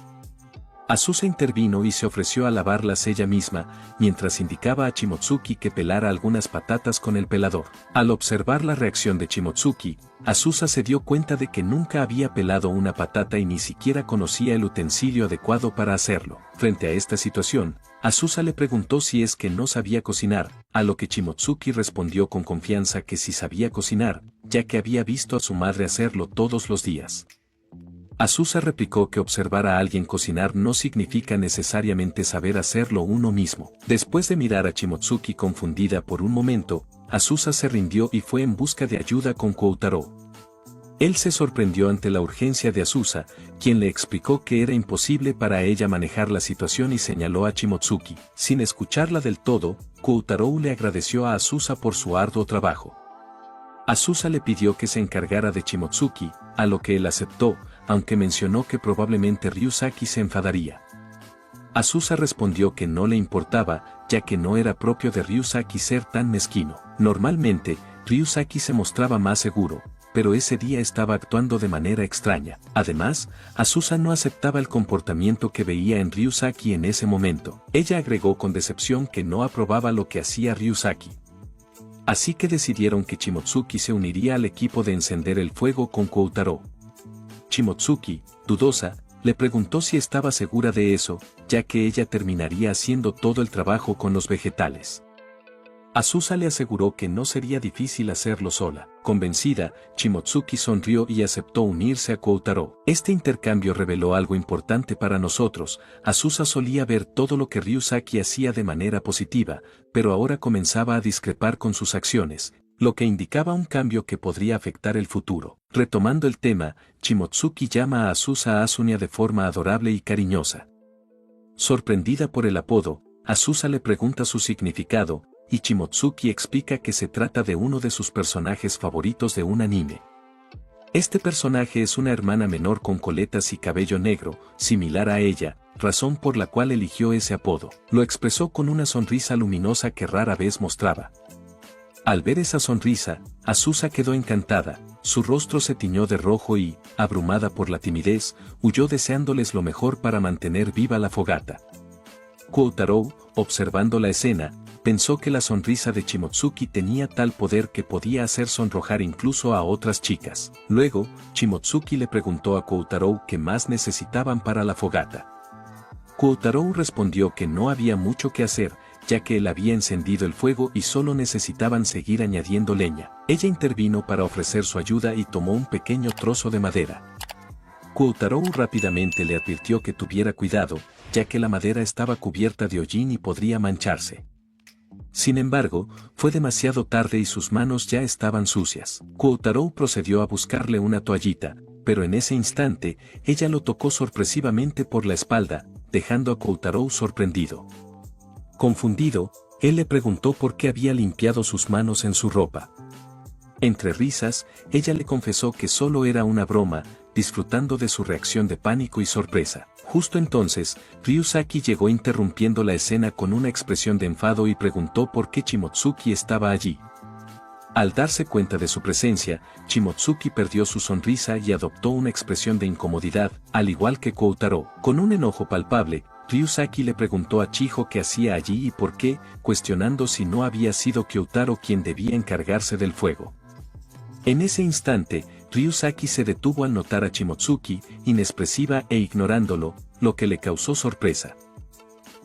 Azusa intervino y se ofreció a lavarlas ella misma, mientras indicaba a Shimotsuki que pelara algunas patatas con el pelador. Al observar la reacción de Shimotsuki, Azusa se dio cuenta de que nunca había pelado una patata y ni siquiera conocía el utensilio adecuado para hacerlo. Frente a esta situación, Azusa le preguntó si es que no sabía cocinar, a lo que Shimotsuki respondió con confianza que sí sabía cocinar, ya que había visto a su madre hacerlo todos los días. Azusa replicó que observar a alguien cocinar no significa necesariamente saber hacerlo uno mismo. Después de mirar a Shimotsuki confundida por un momento, Azusa se rindió y fue en busca de ayuda con Koutarou. Él se sorprendió ante la urgencia de Azusa, quien le explicó que era imposible para ella manejar la situación y señaló a Shimotsuki. Sin escucharla del todo, Koutarou le agradeció a Azusa por su arduo trabajo. Azusa le pidió que se encargara de Shimotsuki, a lo que él aceptó, aunque mencionó que probablemente Ryusaki se enfadaría. Azusa respondió que no le importaba, ya que no era propio de Ryusaki ser tan mezquino. Normalmente, Ryusaki se mostraba más seguro, pero ese día estaba actuando de manera extraña. Además, Azusa no aceptaba el comportamiento que veía en Ryusaki en ese momento. Ella agregó con decepción que no aprobaba lo que hacía Ryusaki. Así que decidieron que Shimotsuki se uniría al equipo de encender el fuego con Koutarou. Shimotsuki, dudosa, le preguntó si estaba segura de eso, ya que ella terminaría haciendo todo el trabajo con los vegetales. Azusa le aseguró que no sería difícil hacerlo sola. Convencida, Shimotsuki sonrió y aceptó unirse a Koutarou. Este intercambio reveló algo importante para nosotros. Azusa solía ver todo lo que Ryusaki hacía de manera positiva, pero ahora comenzaba a discrepar con sus acciones, lo que indicaba un cambio que podría afectar el futuro. Retomando el tema, Shimotsuki llama a Azusa Asunia de forma adorable y cariñosa. Sorprendida por el apodo, Azusa le pregunta su significado, y Shimotsuki explica que se trata de uno de sus personajes favoritos de un anime. Este personaje es una hermana menor con coletas y cabello negro, similar a ella, razón por la cual eligió ese apodo. Lo expresó con una sonrisa luminosa que rara vez mostraba. Al ver esa sonrisa, Azusa quedó encantada, su rostro se tiñó de rojo y, abrumada por la timidez, huyó deseándoles lo mejor para mantener viva la fogata. Koutarou, observando la escena, pensó que la sonrisa de Shimotsuki tenía tal poder que podía hacer sonrojar incluso a otras chicas. Luego, Shimotsuki le preguntó a Koutarou qué más necesitaban para la fogata. Koutarou respondió que no había mucho que hacer, ya que él había encendido el fuego y solo necesitaban seguir añadiendo leña. Ella intervino para ofrecer su ayuda y tomó un pequeño trozo de madera. Koutarou rápidamente le advirtió que tuviera cuidado, ya que la madera estaba cubierta de hollín y podría mancharse. Sin embargo, fue demasiado tarde y sus manos ya estaban sucias. Koutarou procedió a buscarle una toallita, pero en ese instante, ella lo tocó sorpresivamente por la espalda, dejando a Koutarou sorprendido. Confundido, él le preguntó por qué había limpiado sus manos en su ropa. Entre risas, ella le confesó que solo era una broma, disfrutando de su reacción de pánico y sorpresa. Justo entonces, Ryusaki llegó interrumpiendo la escena con una expresión de enfado y preguntó por qué Shimotsuki estaba allí. Al darse cuenta de su presencia, Shimotsuki perdió su sonrisa y adoptó una expresión de incomodidad, al igual que Koutarou. Con un enojo palpable, Ryusaki le preguntó a Chiho qué hacía allí y por qué, cuestionando si no había sido Kyoutaro quien debía encargarse del fuego. En ese instante, Ryusaki se detuvo al notar a Shimotsuki, inexpresiva e ignorándolo, lo que le causó sorpresa.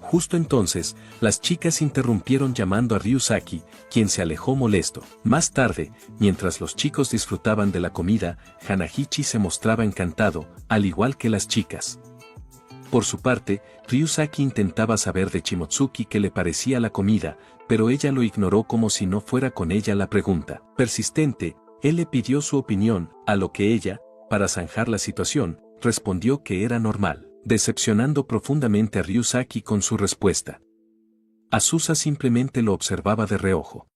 Justo entonces, las chicas interrumpieron llamando a Ryusaki, quien se alejó molesto. Más tarde, mientras los chicos disfrutaban de la comida, Hanahichi se mostraba encantado, al igual que las chicas. Por su parte, Ryusaki intentaba saber de Shimotsuki qué le parecía la comida, pero ella lo ignoró como si no fuera con ella la pregunta. Persistente, él le pidió su opinión, a lo que ella, para zanjar la situación, respondió que era normal, decepcionando profundamente a Ryusaki con su respuesta. Azusa simplemente lo observaba de reojo.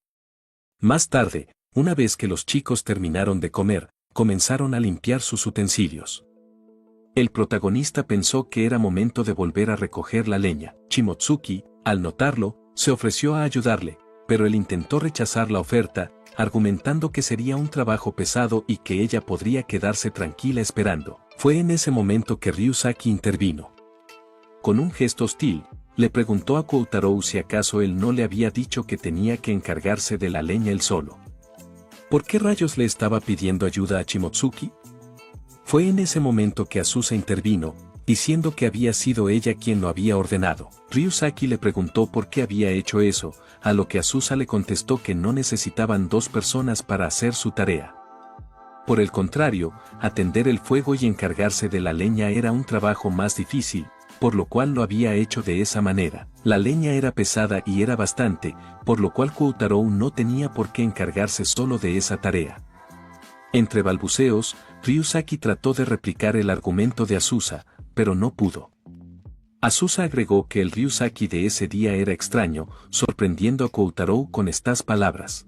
Más tarde, una vez que los chicos terminaron de comer, comenzaron a limpiar sus utensilios. El protagonista pensó que era momento de volver a recoger la leña. Shimotsuki, al notarlo, se ofreció a ayudarle, pero él intentó rechazar la oferta, argumentando que sería un trabajo pesado y que ella podría quedarse tranquila esperando. Fue en ese momento que Ryusaki intervino. Con un gesto hostil, le preguntó a Koutarou si acaso él no le había dicho que tenía que encargarse de la leña él solo. ¿Por qué rayos le estaba pidiendo ayuda a Shimotsuki? Fue en ese momento que Azusa intervino, diciendo que había sido ella quien lo había ordenado. Ryusaki le preguntó por qué había hecho eso, a lo que Azusa le contestó que no necesitaban dos personas para hacer su tarea. Por el contrario, atender el fuego y encargarse de la leña era un trabajo más difícil, por lo cual lo había hecho de esa manera. La leña era pesada y era bastante, por lo cual Koutarou no tenía por qué encargarse solo de esa tarea. Entre balbuceos, Ryusaki trató de replicar el argumento de Azusa, pero no pudo. Azusa agregó que el Ryusaki de ese día era extraño, sorprendiendo a Koutarou con estas palabras.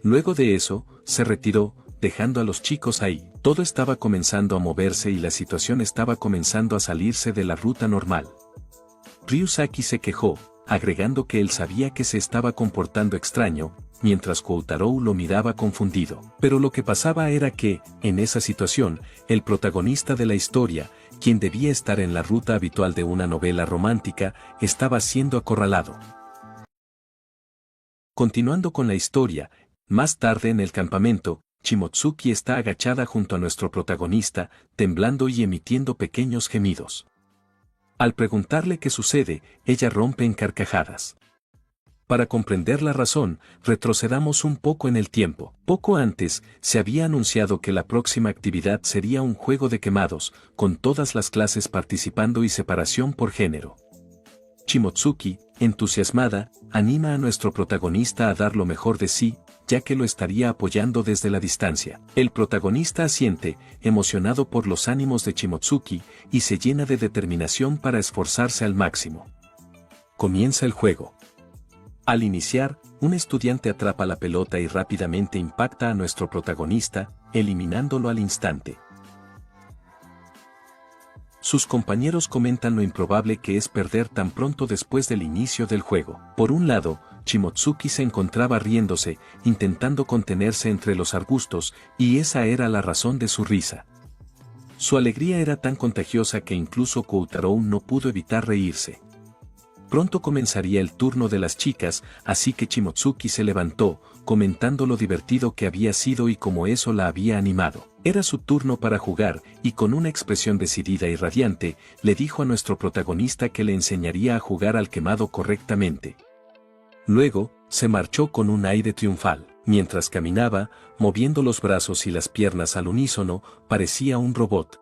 Luego de eso, se retiró, dejando a los chicos ahí. Todo estaba comenzando a moverse y la situación estaba comenzando a salirse de la ruta normal. Ryusaki se quejó, agregando que él sabía que se estaba comportando extraño, mientras Koutarou lo miraba confundido. Pero lo que pasaba era que, en esa situación, el protagonista de la historia, quien debía estar en la ruta habitual de una novela romántica, estaba siendo acorralado. Continuando con la historia, más tarde en el campamento, Shimotsuki está agachada junto a nuestro protagonista, temblando y emitiendo pequeños gemidos. Al preguntarle qué sucede, ella rompe en carcajadas. Para comprender la razón, retrocedamos un poco en el tiempo. Poco antes, se había anunciado que la próxima actividad sería un juego de quemados, con todas las clases participando y separación por género. Shimotsuki, entusiasmada, anima a nuestro protagonista a dar lo mejor de sí, ya que lo estaría apoyando desde la distancia. El protagonista asiente, emocionado por los ánimos de Shimotsuki, y se llena de determinación para esforzarse al máximo. Comienza el juego. Al iniciar, un estudiante atrapa la pelota y rápidamente impacta a nuestro protagonista, eliminándolo al instante. Sus compañeros comentan lo improbable que es perder tan pronto después del inicio del juego. Por un lado, Shimotsuki se encontraba riéndose, intentando contenerse entre los arbustos, y esa era la razón de su risa. Su alegría era tan contagiosa que incluso Koutarou no pudo evitar reírse. Pronto comenzaría el turno de las chicas, así que Shimotsuki se levantó, comentando lo divertido que había sido y cómo eso la había animado. Era su turno para jugar, y con una expresión decidida y radiante, le dijo a nuestro protagonista que le enseñaría a jugar al quemado correctamente. Luego, se marchó con un aire triunfal. Mientras caminaba, moviendo los brazos y las piernas al unísono, parecía un robot.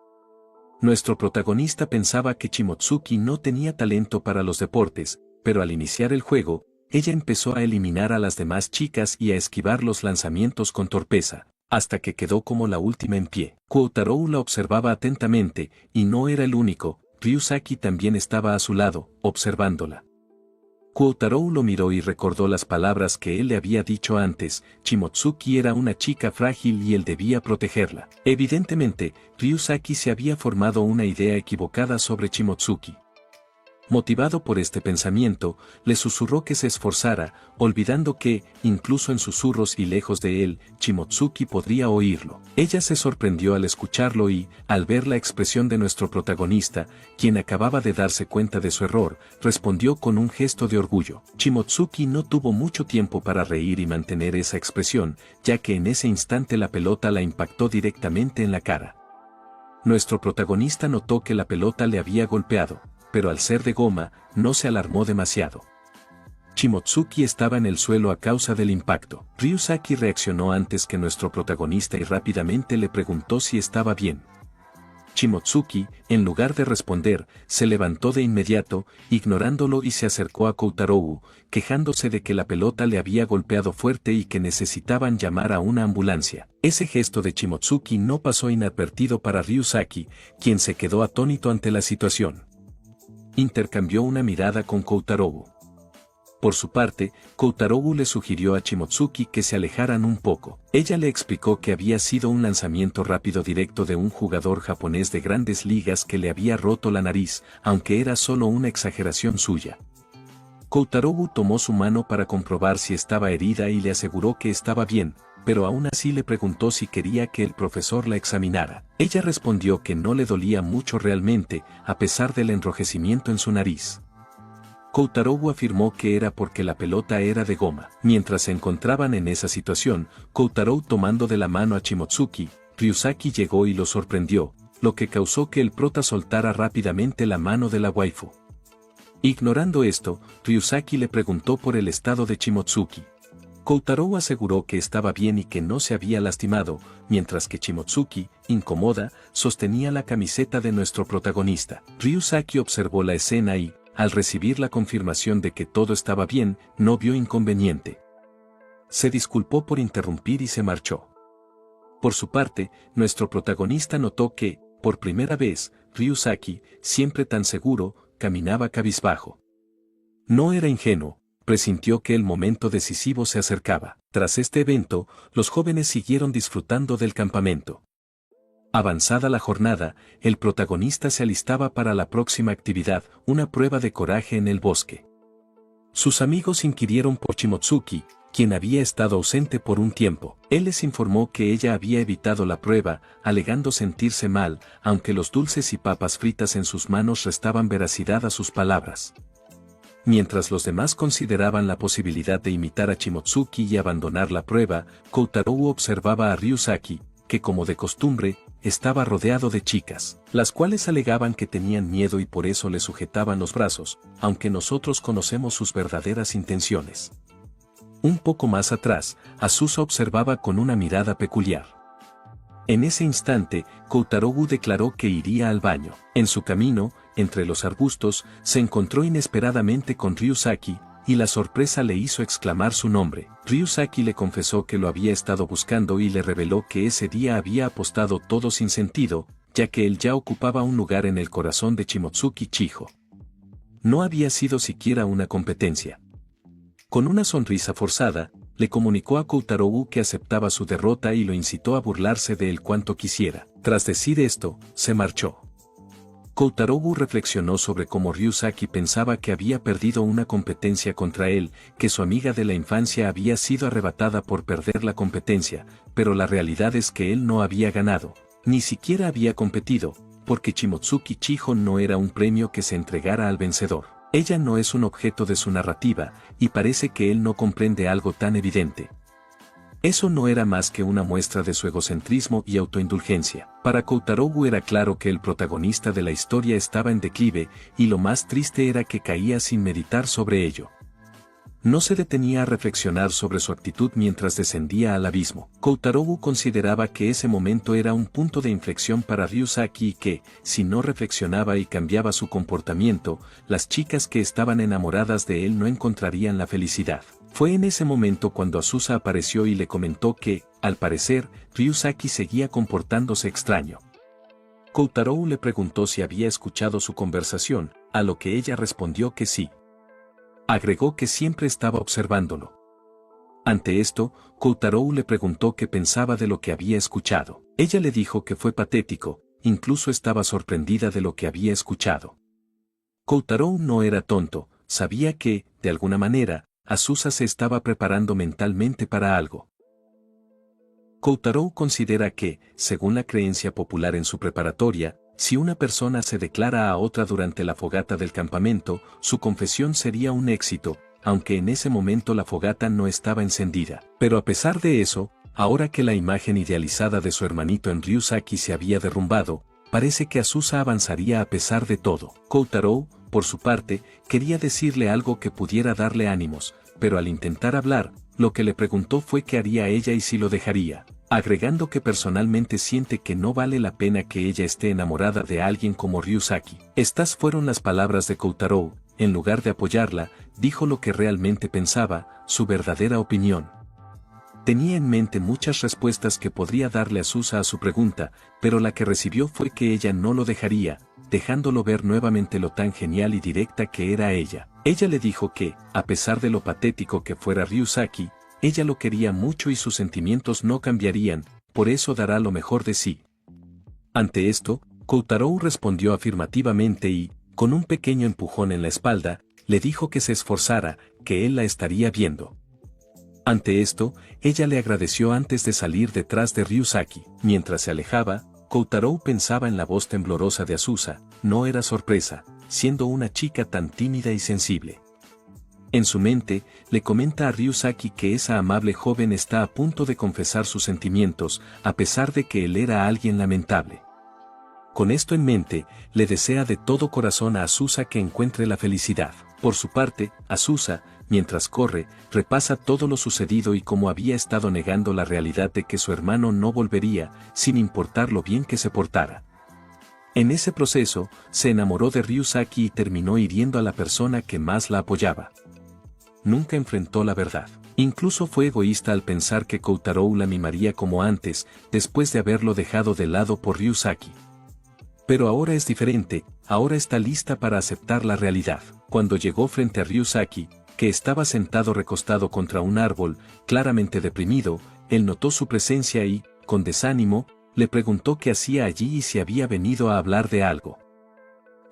Nuestro protagonista pensaba que Shimotsuki no tenía talento para los deportes, pero al iniciar el juego, ella empezó a eliminar a las demás chicas y a esquivar los lanzamientos con torpeza, hasta que quedó como la última en pie. Koutarou la observaba atentamente, y no era el único, Ryusaki también estaba a su lado, observándola. Koutarou lo miró y recordó las palabras que él le había dicho antes: Shimotsuki era una chica frágil y él debía protegerla. Evidentemente, Ryusaki se había formado una idea equivocada sobre Shimotsuki. Motivado por este pensamiento, le susurró que se esforzara, olvidando que, incluso en susurros y lejos de él, Shimotsuki podría oírlo. Ella se sorprendió al escucharlo y, al ver la expresión de nuestro protagonista, quien acababa de darse cuenta de su error, respondió con un gesto de orgullo. Shimotsuki no tuvo mucho tiempo para reír y mantener esa expresión, ya que en ese instante la pelota la impactó directamente en la cara. Nuestro protagonista notó que la pelota le había golpeado, pero al ser de goma, no se alarmó demasiado. Shimotsuki estaba en el suelo a causa del impacto. Ryusaki reaccionó antes que nuestro protagonista y rápidamente le preguntó si estaba bien. Shimotsuki, en lugar de responder, se levantó de inmediato, ignorándolo, y se acercó a Koutarou, quejándose de que la pelota le había golpeado fuerte y que necesitaban llamar a una ambulancia. Ese gesto de Shimotsuki no pasó inadvertido para Ryusaki, quien se quedó atónito ante la situación. Intercambió una mirada con Koutarou. Por su parte, Koutarou le sugirió a Shimotsuki que se alejaran un poco. Ella le explicó que había sido un lanzamiento rápido directo de un jugador japonés de grandes ligas que le había roto la nariz, aunque era solo una exageración suya. Koutarou tomó su mano para comprobar si estaba herida y le aseguró que estaba bien, pero aún así le preguntó si quería que el profesor la examinara. Ella respondió que no le dolía mucho realmente, a pesar del enrojecimiento en su nariz. Koutarou afirmó que era porque la pelota era de goma. Mientras se encontraban en esa situación, Koutarou tomando de la mano a Shimotsuki, Ryusaki llegó y lo sorprendió, lo que causó que el prota soltara rápidamente la mano de la waifu. Ignorando esto, Ryusaki le preguntó por el estado de Shimotsuki. Koutarou aseguró que estaba bien y que no se había lastimado, mientras que Shimotsuki, incómoda, sostenía la camiseta de nuestro protagonista. Ryusaki observó la escena y, al recibir la confirmación de que todo estaba bien, no vio inconveniente. Se disculpó por interrumpir y se marchó. Por su parte, nuestro protagonista notó que, por primera vez, Ryusaki, siempre tan seguro, caminaba cabizbajo. No era ingenuo, presintió que el momento decisivo se acercaba. Tras este evento, los jóvenes siguieron disfrutando del campamento. Avanzada la jornada, el protagonista se alistaba para la próxima actividad, una prueba de coraje en el bosque. Sus amigos inquirieron por Shimotsuki, quien había estado ausente por un tiempo. Él les informó que ella había evitado la prueba, alegando sentirse mal, aunque los dulces y papas fritas en sus manos restaban veracidad a sus palabras. Mientras los demás consideraban la posibilidad de imitar a Shimotsuki y abandonar la prueba, Koutarou observaba a Ryusaki, que como de costumbre, estaba rodeado de chicas, las cuales alegaban que tenían miedo y por eso le sujetaban los brazos, aunque nosotros conocemos sus verdaderas intenciones. Un poco más atrás, Azusa observaba con una mirada peculiar. En ese instante, Koutarou declaró que iría al baño. En su camino, entre los arbustos, se encontró inesperadamente con Ryusaki, y la sorpresa le hizo exclamar su nombre. Ryusaki le confesó que lo había estado buscando y le reveló que ese día había apostado todo sin sentido, ya que él ya ocupaba un lugar en el corazón de Shimotsuki Chiho. No había sido siquiera una competencia. Con una sonrisa forzada, le comunicó a Koutarou que aceptaba su derrota y lo incitó a burlarse de él cuanto quisiera. Tras decir esto, se marchó. Koutarou reflexionó sobre cómo Ryusaki pensaba que había perdido una competencia contra él, que su amiga de la infancia había sido arrebatada por perder la competencia, pero la realidad es que él no había ganado, ni siquiera había competido, porque Shimotsuki Chiho no era un premio que se entregara al vencedor. Ella no es un objeto de su narrativa, y parece que él no comprende algo tan evidente. Eso no era más que una muestra de su egocentrismo y autoindulgencia. Para Koutarou era claro que el protagonista de la historia estaba en declive, y lo más triste era que caía sin meditar sobre ello. No se detenía a reflexionar sobre su actitud mientras descendía al abismo. Koutarou consideraba que ese momento era un punto de inflexión para Ryusaki y que, si no reflexionaba y cambiaba su comportamiento, las chicas que estaban enamoradas de él no encontrarían la felicidad. Fue en ese momento cuando Azusa apareció y le comentó que, al parecer, Ryusaki seguía comportándose extraño. Koutarou le preguntó si había escuchado su conversación, a lo que ella respondió que sí. Agregó que siempre estaba observándolo. Ante esto, Koutarou le preguntó qué pensaba de lo que había escuchado. Ella le dijo que fue patético, incluso estaba sorprendida de lo que había escuchado. Koutarou no era tonto, sabía que, de alguna manera, Azusa se estaba preparando mentalmente para algo. Koutarou considera que, según la creencia popular en su preparatoria, si una persona se declara a otra durante la fogata del campamento, su confesión sería un éxito, aunque en ese momento la fogata no estaba encendida. Pero a pesar de eso, ahora que la imagen idealizada de su hermanito en Ryusaki se había derrumbado, parece que Azusa avanzaría a pesar de todo. Koutarou, por su parte, quería decirle algo que pudiera darle ánimos, pero al intentar hablar, lo que le preguntó fue qué haría ella y si lo dejaría, agregando que personalmente siente que no vale la pena que ella esté enamorada de alguien como Ryusaki. Estas fueron las palabras de Koutarou. En lugar de apoyarla, dijo lo que realmente pensaba, su verdadera opinión. Tenía en mente muchas respuestas que podría darle Azusa a su pregunta, pero la que recibió fue que ella no lo dejaría, dejándolo ver nuevamente lo tan genial y directa que era ella. Ella le dijo que, a pesar de lo patético que fuera Ryusaki, ella lo quería mucho y sus sentimientos no cambiarían, por eso dará lo mejor de sí. Ante esto, Koutarou respondió afirmativamente y, con un pequeño empujón en la espalda, le dijo que se esforzara, que él la estaría viendo. Ante esto, ella le agradeció antes de salir detrás de Ryusaki. Mientras se alejaba, Koutarou pensaba en la voz temblorosa de Azusa, no era sorpresa, siendo una chica tan tímida y sensible. En su mente, le comenta a Ryusaki que esa amable joven está a punto de confesar sus sentimientos, a pesar de que él era alguien lamentable. Con esto en mente, le desea de todo corazón a Azusa que encuentre la felicidad. Por su parte, Azusa, mientras corre, repasa todo lo sucedido y cómo había estado negando la realidad de que su hermano no volvería, sin importar lo bien que se portara. En ese proceso, se enamoró de Ryusaki y terminó hiriendo a la persona que más la apoyaba. Nunca enfrentó la verdad. Incluso fue egoísta al pensar que Koutarou la mimaría como antes, después de haberlo dejado de lado por Ryusaki. Pero ahora es diferente, ahora está lista para aceptar la realidad. Cuando llegó frente a Ryusaki, que estaba sentado recostado contra un árbol, claramente deprimido, él notó su presencia y, con desánimo, le preguntó qué hacía allí y si había venido a hablar de algo.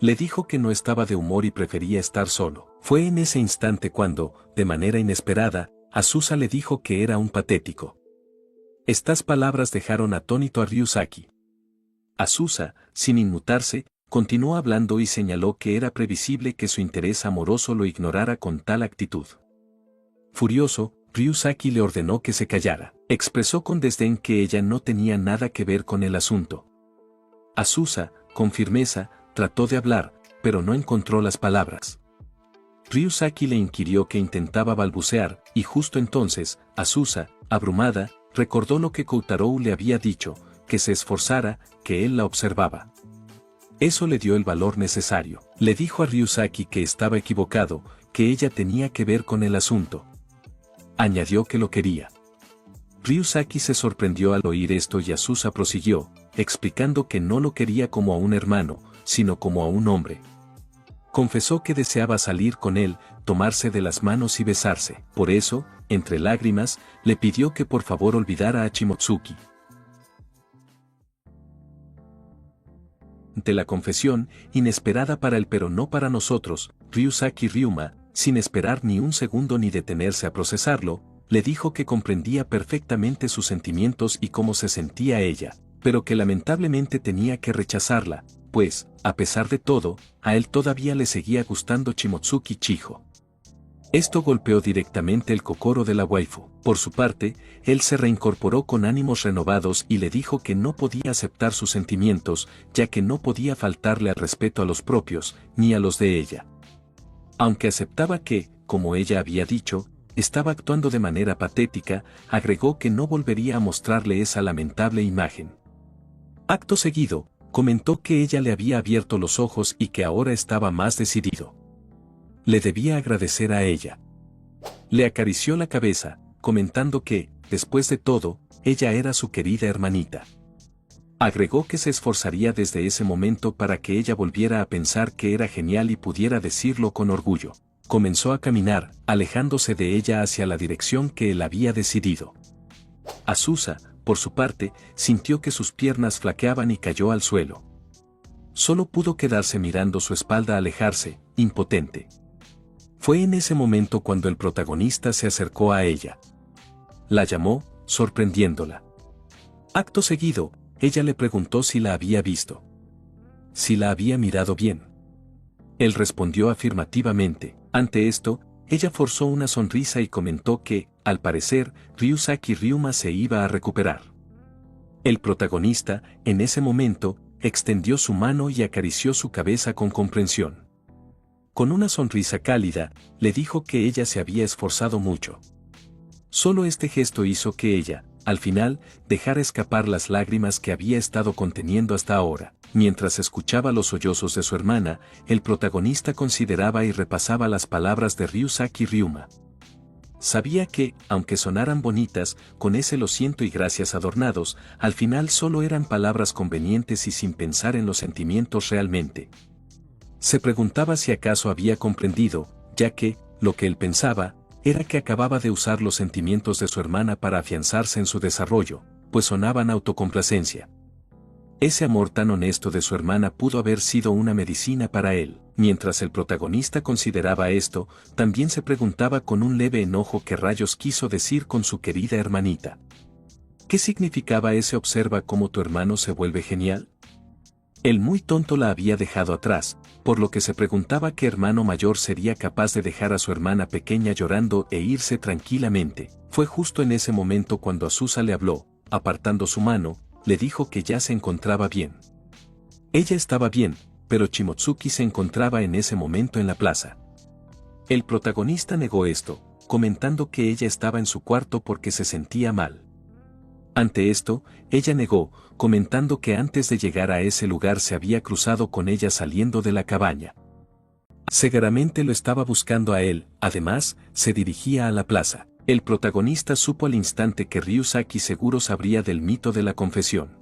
Le dijo que no estaba de humor y prefería estar solo. Fue en ese instante cuando, de manera inesperada, Azusa le dijo que era un patético. Estas palabras dejaron atónito a Ryusaki. Azusa, sin inmutarse, continuó hablando y señaló que era previsible que su interés amoroso lo ignorara con tal actitud. Furioso, Ryusaki le ordenó que se callara. Expresó con desdén que ella no tenía nada que ver con el asunto. Azusa, con firmeza, trató de hablar, pero no encontró las palabras. Ryusaki le inquirió que intentaba balbucear, y justo entonces, Azusa, abrumada, recordó lo que Koutarou le había dicho, que se esforzara, que él la observaba. Eso le dio el valor necesario. Le dijo a Ryusaki que estaba equivocado, que ella tenía que ver con el asunto. Añadió que lo quería. Ryusaki se sorprendió al oír esto y Azusa prosiguió, explicando que no lo quería como a un hermano, sino como a un hombre. Confesó que deseaba salir con él, tomarse de las manos y besarse. Por eso, entre lágrimas, le pidió que por favor olvidara a Shimotsuki. Ante la confesión, inesperada para él pero no para nosotros, Ryusaki Ryuma, sin esperar ni un segundo ni detenerse a procesarlo, le dijo que comprendía perfectamente sus sentimientos y cómo se sentía ella, pero que lamentablemente tenía que rechazarla, pues, a pesar de todo, a él todavía le seguía gustando Shimotsuki Chijo. Esto golpeó directamente el kokoro de la waifu. Por su parte, él se reincorporó con ánimos renovados y le dijo que no podía aceptar sus sentimientos, ya que no podía faltarle al respeto a los propios, ni a los de ella. Aunque aceptaba que, como ella había dicho, estaba actuando de manera patética, agregó que no volvería a mostrarle esa lamentable imagen. Acto seguido, comentó que ella le había abierto los ojos y que ahora estaba más decidido. Le debía agradecer a ella. Le acarició la cabeza, comentando que, después de todo, ella era su querida hermanita. Agregó que se esforzaría desde ese momento para que ella volviera a pensar que era genial y pudiera decirlo con orgullo. Comenzó a caminar, alejándose de ella hacia la dirección que él había decidido. Azusa, por su parte, sintió que sus piernas flaqueaban y cayó al suelo. Solo pudo quedarse mirando su espalda alejarse, impotente. Fue en ese momento cuando el protagonista se acercó a ella. La llamó, sorprendiéndola. Acto seguido, ella le preguntó si la había visto. Si la había mirado bien. Él respondió afirmativamente. Ante esto, ella forzó una sonrisa y comentó que, al parecer, Ryusaki Ryuma se iba a recuperar. El protagonista, en ese momento, extendió su mano y acarició su cabeza con comprensión. Con una sonrisa cálida, le dijo que ella se había esforzado mucho. Solo este gesto hizo que ella, al final, dejara escapar las lágrimas que había estado conteniendo hasta ahora. Mientras escuchaba los sollozos de su hermana, el protagonista consideraba y repasaba las palabras de Ryusaki Ryuma. Sabía que, aunque sonaran bonitas, con ese lo siento y gracias adornados, al final solo eran palabras convenientes y sin pensar en los sentimientos realmente. Se preguntaba si acaso había comprendido, ya que, lo que él pensaba, era que acababa de usar los sentimientos de su hermana para afianzarse en su desarrollo, pues sonaban autocomplacencia. Ese amor tan honesto de su hermana pudo haber sido una medicina para él. Mientras el protagonista consideraba esto, también se preguntaba con un leve enojo qué rayos quiso decir con su querida hermanita. ¿Qué significaba ese observa cómo tu hermano se vuelve genial? El muy tonto la había dejado atrás, por lo que se preguntaba qué hermano mayor sería capaz de dejar a su hermana pequeña llorando e irse tranquilamente. Fue justo en ese momento cuando Azusa le habló, apartando su mano, le dijo que ya se encontraba bien. Ella estaba bien, pero Shimotsuki se encontraba en ese momento en la plaza. El protagonista negó esto, comentando que ella estaba en su cuarto porque se sentía mal. Ante esto, ella negó, comentando que antes de llegar a ese lugar se había cruzado con ella saliendo de la cabaña. Seguramente lo estaba buscando a él, además, se dirigía a la plaza. El protagonista supo al instante que Ryusaki seguro sabría del mito de la confesión.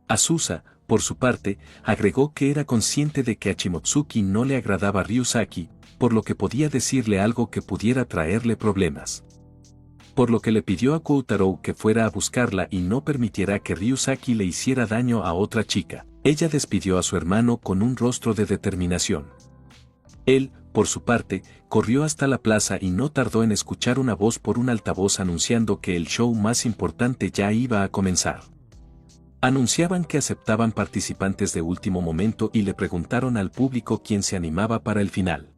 Azusa, por su parte, agregó que era consciente de que a Shimotsuki no le agradaba Ryusaki, por lo que podía decirle algo que pudiera traerle problemas. por lo que le pidió a Koutarou que fuera a buscarla y no permitiera que Ryusaki le hiciera daño a otra chica. Ella despidió a su hermano con un rostro de determinación. Él, por su parte, corrió hasta la plaza y no tardó en escuchar una voz por un altavoz anunciando que el show más importante ya iba a comenzar. Anunciaban que aceptaban participantes de último momento y le preguntaron al público quién se animaba para el final.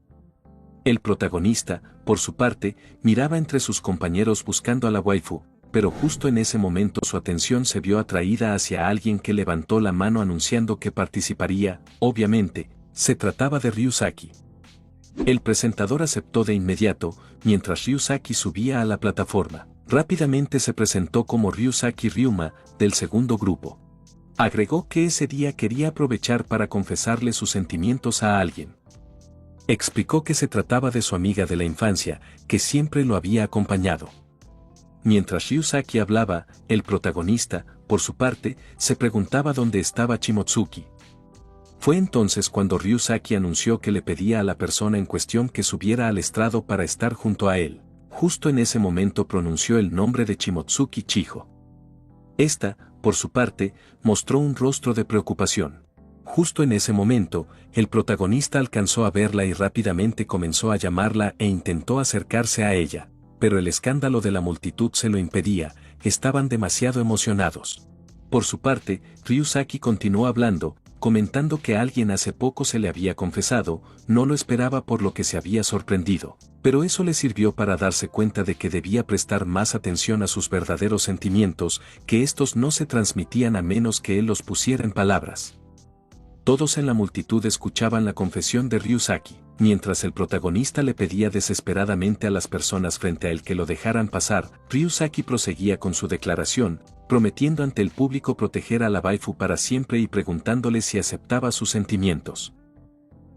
El protagonista, por su parte, miraba entre sus compañeros buscando a la waifu, pero justo en ese momento su atención se vio atraída hacia alguien que levantó la mano anunciando que participaría. Obviamente, se trataba de Ryusaki. El presentador aceptó de inmediato, mientras Ryusaki subía a la plataforma. Rápidamente se presentó como Ryusaki Ryuma, del segundo grupo. Agregó que ese día quería aprovechar para confesarle sus sentimientos a alguien. Explicó que se trataba de su amiga de la infancia, que siempre lo había acompañado. Mientras Ryusaki hablaba, el protagonista, por su parte, se preguntaba dónde estaba Shimotsuki. Fue entonces cuando Ryusaki anunció que le pedía a la persona en cuestión que subiera al estrado para estar junto a él. Justo en ese momento pronunció el nombre de Shimotsuki Chiho. Esta, por su parte, mostró un rostro de preocupación. Justo en ese momento, el protagonista alcanzó a verla y rápidamente comenzó a llamarla e intentó acercarse a ella, pero el escándalo de la multitud se lo impedía, estaban demasiado emocionados. Por su parte, Ryusaki continuó hablando, comentando que alguien hace poco se le había confesado, no lo esperaba por lo que se había sorprendido, pero eso le sirvió para darse cuenta de que debía prestar más atención a sus verdaderos sentimientos, que estos no se transmitían a menos que él los pusiera en palabras. Todos en la multitud escuchaban la confesión de Ryusaki, mientras el protagonista le pedía desesperadamente a las personas frente a él que lo dejaran pasar. Ryusaki proseguía con su declaración, prometiendo ante el público proteger a la waifu para siempre y preguntándole si aceptaba sus sentimientos.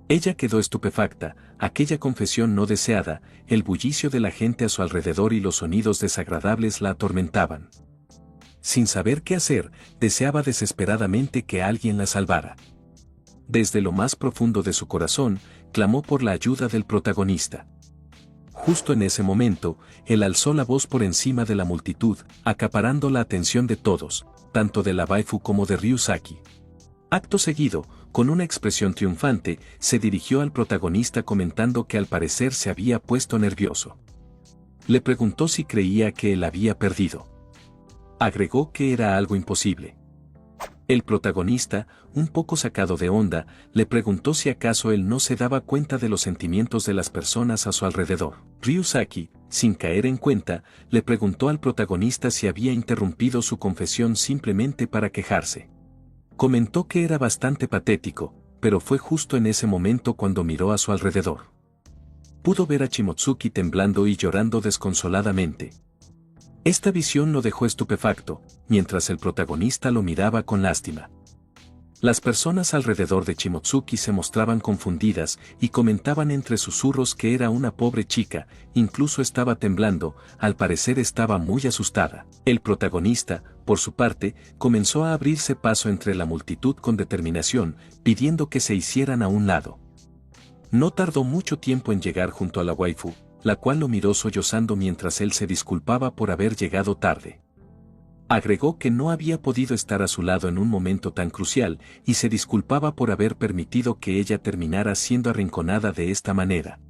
Ella quedó estupefacta, aquella confesión no deseada, el bullicio de la gente a su alrededor y los sonidos desagradables la atormentaban. Sin saber qué hacer, deseaba desesperadamente que alguien la salvara. Desde lo más profundo de su corazón, clamó por la ayuda del protagonista. Justo en ese momento, él alzó la voz por encima de la multitud, acaparando la atención de todos, tanto de la waifu como de Ryusaki. Acto seguido, con una expresión triunfante, se dirigió al protagonista comentando que al parecer se había puesto nervioso. Le preguntó si creía que él había perdido. Agregó que era algo imposible. El protagonista, un poco sacado de onda, le preguntó si acaso él no se daba cuenta de los sentimientos de las personas a su alrededor. Ryusaki, sin caer en cuenta, le preguntó al protagonista si había interrumpido su confesión simplemente para quejarse. Comentó que era bastante patético, pero fue justo en ese momento cuando miró a su alrededor. Pudo ver a Shimotsuki temblando y llorando desconsoladamente. Esta visión lo dejó estupefacto, mientras el protagonista lo miraba con lástima. Las personas alrededor de Shimotsuki se mostraban confundidas y comentaban entre susurros que era una pobre chica, incluso estaba temblando, al parecer estaba muy asustada. El protagonista, por su parte, comenzó a abrirse paso entre la multitud con determinación, pidiendo que se hicieran a un lado. No tardó mucho tiempo en llegar junto a la waifu, la cual lo miró sollozando mientras él se disculpaba por haber llegado tarde. Agregó que no había podido estar a su lado en un momento tan crucial, y se disculpaba por haber permitido que ella terminara siendo arrinconada de esta manera.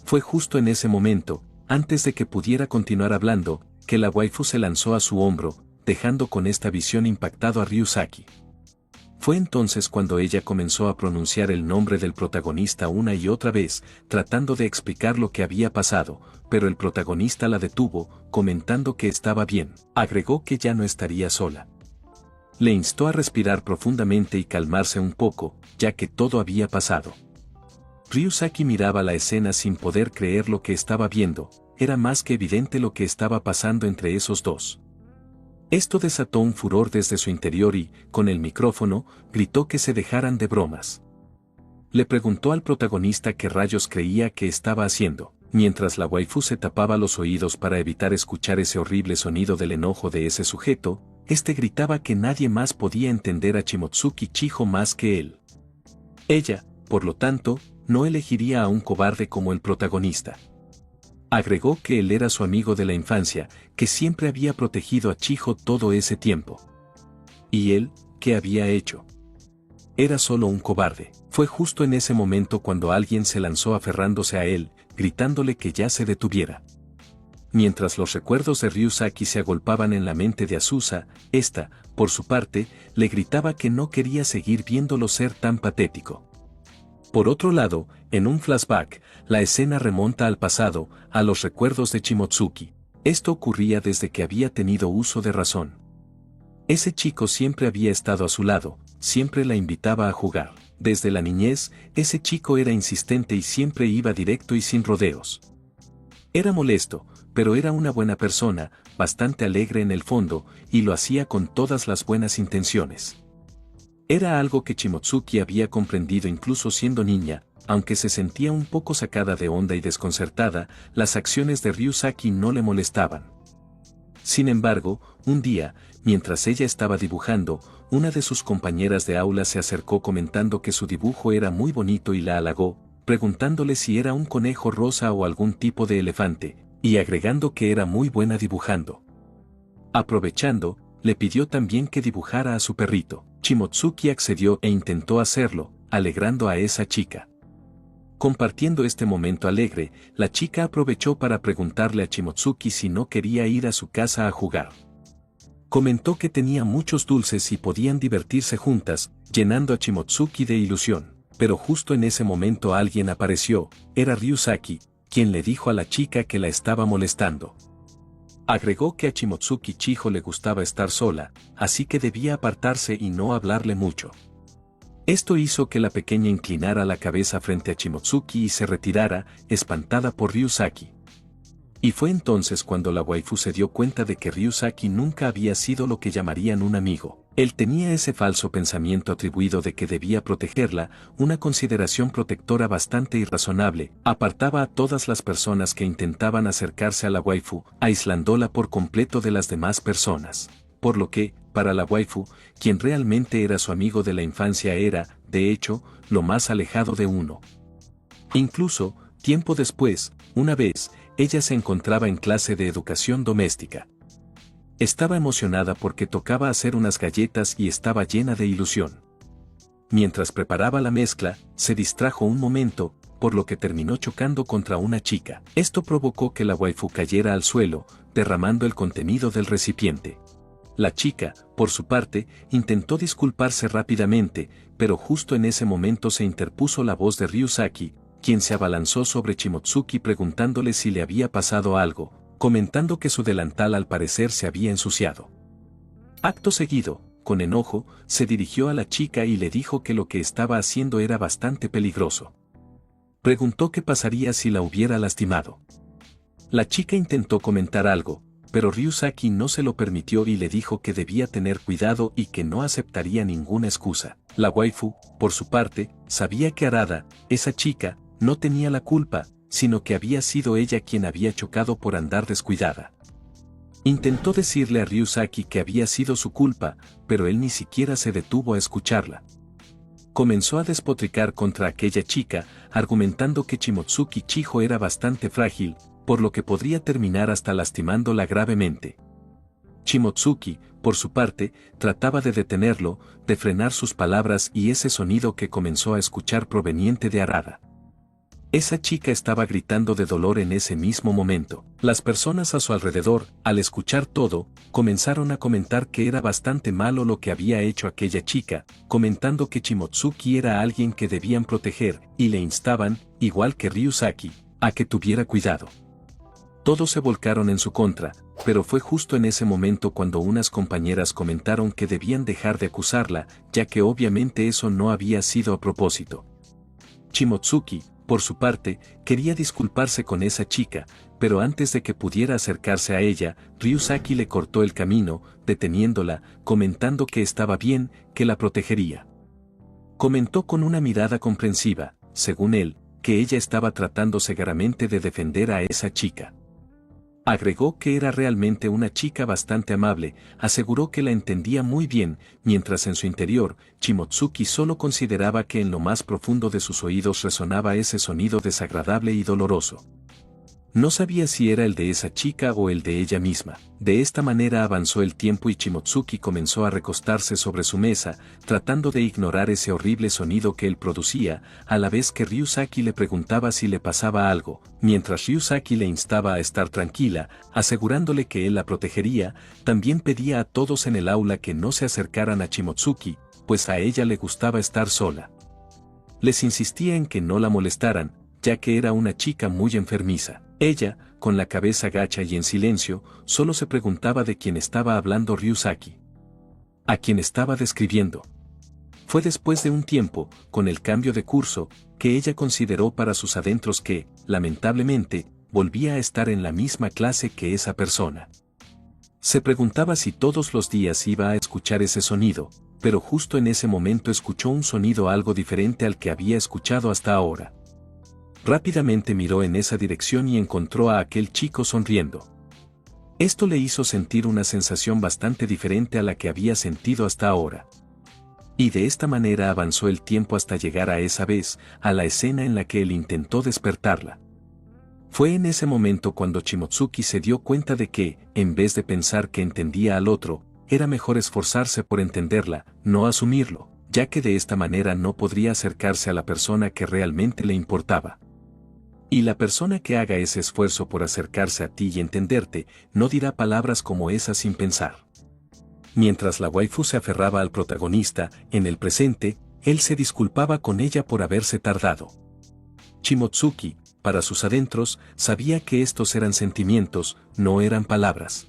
Fue justo en ese momento, antes de que pudiera continuar hablando, que la waifu se lanzó a su hombro, dejando con esta visión impactado a Ryusaki. Fue entonces cuando ella comenzó a pronunciar el nombre del protagonista una y otra vez, tratando de explicar lo que había pasado, pero el protagonista la detuvo, comentando que estaba bien. Agregó que ya no estaría sola. Le instó a respirar profundamente y calmarse un poco, ya que todo había pasado. Ryusaki miraba la escena sin poder creer lo que estaba viendo, era más que evidente lo que estaba pasando entre esos dos. Esto desató un furor desde su interior y, con el micrófono, gritó que se dejaran de bromas. Le preguntó al protagonista qué rayos creía que estaba haciendo, mientras la waifu se tapaba los oídos para evitar escuchar ese horrible sonido del enojo de ese sujeto. Este gritaba que nadie más podía entender a Shimotsuki Chiho más que él. Ella, por lo tanto, no elegiría a un cobarde como el protagonista. Agregó que él era su amigo de la infancia, que siempre había protegido a Chiho todo ese tiempo. ¿Y él, qué había hecho? Era solo un cobarde. Fue justo en ese momento cuando alguien se lanzó aferrándose a él, gritándole que ya se detuviera. Mientras los recuerdos de Ryusaki se agolpaban en la mente de Azusa, ésta, por su parte, le gritaba que no quería seguir viéndolo ser tan patético. Por otro lado, en un flashback, la escena remonta al pasado, a los recuerdos de Shimotsuki. Esto ocurría desde que había tenido uso de razón. Ese chico siempre había estado a su lado, siempre la invitaba a jugar. Desde la niñez, ese chico era insistente y siempre iba directo y sin rodeos. Era molesto, pero era una buena persona, bastante alegre en el fondo, y lo hacía con todas las buenas intenciones. Era algo que Shimotsuki había comprendido incluso siendo niña, aunque se sentía un poco sacada de onda y desconcertada, las acciones de Ryusaki no le molestaban. Sin embargo, un día, mientras ella estaba dibujando, una de sus compañeras de aula se acercó comentando que su dibujo era muy bonito y la halagó, preguntándole si era un conejo rosa o algún tipo de elefante, y agregando que era muy buena dibujando. Aprovechando, le pidió también que dibujara a su perrito. Shimotsuki accedió e intentó hacerlo, alegrando a esa chica. Compartiendo este momento alegre, la chica aprovechó para preguntarle a Shimotsuki si no quería ir a su casa a jugar. Comentó que tenía muchos dulces y podían divertirse juntas, llenando a Shimotsuki de ilusión. Pero justo en ese momento alguien apareció, era Ryusaki, quien le dijo a la chica que la estaba molestando. Agregó que a Shimotsuki Chiho le gustaba estar sola, así que debía apartarse y no hablarle mucho. Esto hizo que la pequeña inclinara la cabeza frente a Shimotsuki y se retirara, espantada por Ryusaki. Y fue entonces cuando la waifu se dio cuenta de que Ryusaki nunca había sido lo que llamarían un amigo. Él tenía ese falso pensamiento atribuido de que debía protegerla, una consideración protectora bastante irrazonable, apartaba a todas las personas que intentaban acercarse a la waifu, aislándola por completo de las demás personas. Por lo que, para la waifu, quien realmente era su amigo de la infancia era, de hecho, lo más alejado de uno. Incluso, tiempo después, una vez, ella se encontraba en clase de educación doméstica. Estaba emocionada porque tocaba hacer unas galletas y estaba llena de ilusión. Mientras preparaba la mezcla, se distrajo un momento, por lo que terminó chocando contra una chica. Esto provocó que la waifu cayera al suelo, derramando el contenido del recipiente. La chica, por su parte, intentó disculparse rápidamente, pero justo en ese momento se interpuso la voz de Ryusaki, quien se abalanzó sobre Shimotsuki preguntándole si le había pasado algo, comentando que su delantal al parecer se había ensuciado. Acto seguido, con enojo, se dirigió a la chica y le dijo que lo que estaba haciendo era bastante peligroso. Preguntó qué pasaría si la hubiera lastimado. La chica intentó comentar algo, pero Ryusaki no se lo permitió y le dijo que debía tener cuidado y que no aceptaría ninguna excusa. La waifu, por su parte, sabía que Arada, esa chica, no tenía la culpa, sino que había sido ella quien había chocado por andar descuidada. Intentó decirle a Ryusaki que había sido su culpa, pero él ni siquiera se detuvo a escucharla. Comenzó a despotricar contra aquella chica, argumentando que Shimotsuki Chiho era bastante frágil, por lo que podría terminar hasta lastimándola gravemente. Shimotsuki, por su parte, trataba de detenerlo, de frenar sus palabras y ese sonido que comenzó a escuchar proveniente de Arada. Esa chica estaba gritando de dolor en ese mismo momento. Las personas a su alrededor, al escuchar todo, comenzaron a comentar que era bastante malo lo que había hecho aquella chica, comentando que Shimotsuki era alguien que debían proteger, y le instaban, igual que Ryusaki, a que tuviera cuidado. Todos se volcaron en su contra, pero fue justo en ese momento cuando unas compañeras comentaron que debían dejar de acusarla, ya que obviamente eso no había sido a propósito. Shimotsuki, por su parte, quería disculparse con esa chica, pero antes de que pudiera acercarse a ella, Ryusaki le cortó el camino, deteniéndola, comentando que estaba bien, que la protegería. Comentó con una mirada comprensiva, según él, que ella estaba tratando cegaramente de defender a esa chica. Agregó que era realmente una chica bastante amable, aseguró que la entendía muy bien, mientras en su interior, Shimotsuki solo consideraba que en lo más profundo de sus oídos resonaba ese sonido desagradable y doloroso. No sabía si era el de esa chica o el de ella misma. De esta manera avanzó el tiempo y Shimotsuki comenzó a recostarse sobre su mesa, tratando de ignorar ese horrible sonido que él producía, a la vez que Ryusaki le preguntaba si le pasaba algo, mientras Ryusaki le instaba a estar tranquila, asegurándole que él la protegería. También pedía a todos en el aula que no se acercaran a Shimotsuki, pues a ella le gustaba estar sola. Les insistía en que no la molestaran, ya que era una chica muy enfermiza. Ella, con la cabeza gacha y en silencio, solo se preguntaba de quién estaba hablando Ryusaki. ¿A quién estaba describiendo? Fue después de un tiempo, con el cambio de curso, que ella consideró para sus adentros que, lamentablemente, volvía a estar en la misma clase que esa persona. Se preguntaba si todos los días iba a escuchar ese sonido, pero justo en ese momento escuchó un sonido algo diferente al que había escuchado hasta ahora. Rápidamente miró en esa dirección y encontró a aquel chico sonriendo. Esto le hizo sentir una sensación bastante diferente a la que había sentido hasta ahora. Y de esta manera avanzó el tiempo hasta llegar a esa vez, a la escena en la que él intentó despertarla. Fue en ese momento cuando Shimotsuki se dio cuenta de que, en vez de pensar que entendía al otro, era mejor esforzarse por entenderla, no asumirlo, ya que de esta manera no podría acercarse a la persona que realmente le importaba. Y la persona que haga ese esfuerzo por acercarse a ti y entenderte, no dirá palabras como esas sin pensar. Mientras la waifu se aferraba al protagonista, en el presente, él se disculpaba con ella por haberse tardado. Shimotsuki, para sus adentros, sabía que estos eran sentimientos, no eran palabras.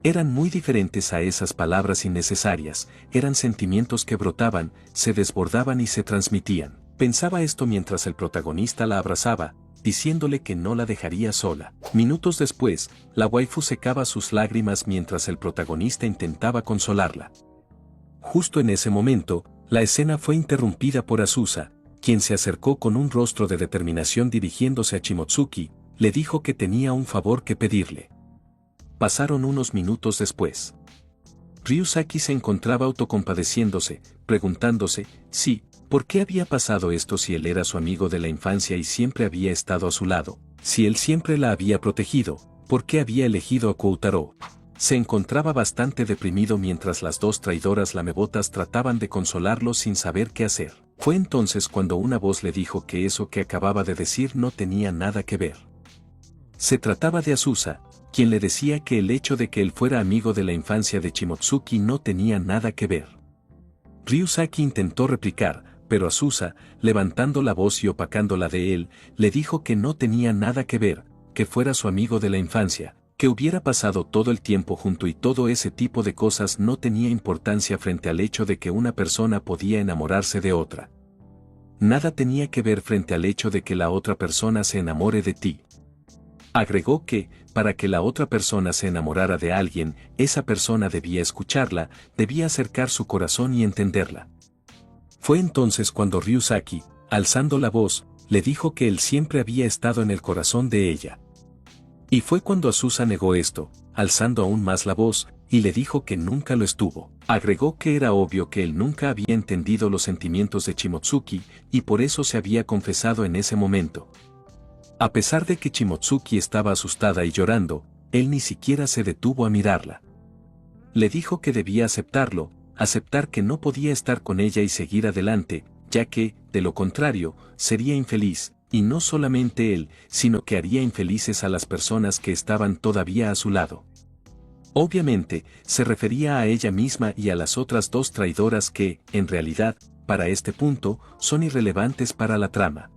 Eran muy diferentes a esas palabras innecesarias, eran sentimientos que brotaban, se desbordaban y se transmitían. Pensaba esto mientras el protagonista la abrazaba, diciéndole que no la dejaría sola. Minutos después, la waifu secaba sus lágrimas mientras el protagonista intentaba consolarla. Justo en ese momento, la escena fue interrumpida por Azusa, quien se acercó con un rostro de determinación dirigiéndose a Shimotsuki, le dijo que tenía un favor que pedirle. Pasaron unos minutos después. Ryusaki se encontraba autocompadeciéndose, preguntándose, sí, ¿por qué había pasado esto si él era su amigo de la infancia y siempre había estado a su lado? Si él siempre la había protegido, ¿por qué había elegido a Koutaro? Se encontraba bastante deprimido mientras las dos traidoras lamebotas trataban de consolarlo sin saber qué hacer. Fue entonces cuando una voz le dijo que eso que acababa de decir no tenía nada que ver. Se trataba de Azusa, quien le decía que el hecho de que él fuera amigo de la infancia de Shimotsuki no tenía nada que ver. Ryusaki intentó replicar, pero Azusa, levantando la voz y opacándola de él, le dijo que no tenía nada que ver, que fuera su amigo de la infancia, que hubiera pasado todo el tiempo junto y todo ese tipo de cosas no tenía importancia frente al hecho de que una persona podía enamorarse de otra. Nada tenía que ver frente al hecho de que la otra persona se enamore de ti. Agregó que, para que la otra persona se enamorara de alguien, esa persona debía escucharla, debía acercar su corazón y entenderla. Fue entonces cuando Ryusaki, alzando la voz, le dijo que él siempre había estado en el corazón de ella. Y fue cuando Azusa negó esto, alzando aún más la voz, y le dijo que nunca lo estuvo. Agregó que era obvio que él nunca había entendido los sentimientos de Shimotsuki, y por eso se había confesado en ese momento. A pesar de que Shimotsuki estaba asustada y llorando, él ni siquiera se detuvo a mirarla. Le dijo que debía aceptarlo, aceptar que no podía estar con ella y seguir adelante, ya que, de lo contrario, sería infeliz, y no solamente él, sino que haría infelices a las personas que estaban todavía a su lado. Obviamente, se refería a ella misma y a las otras dos traidoras que, en realidad, para este punto, son irrelevantes para la trama.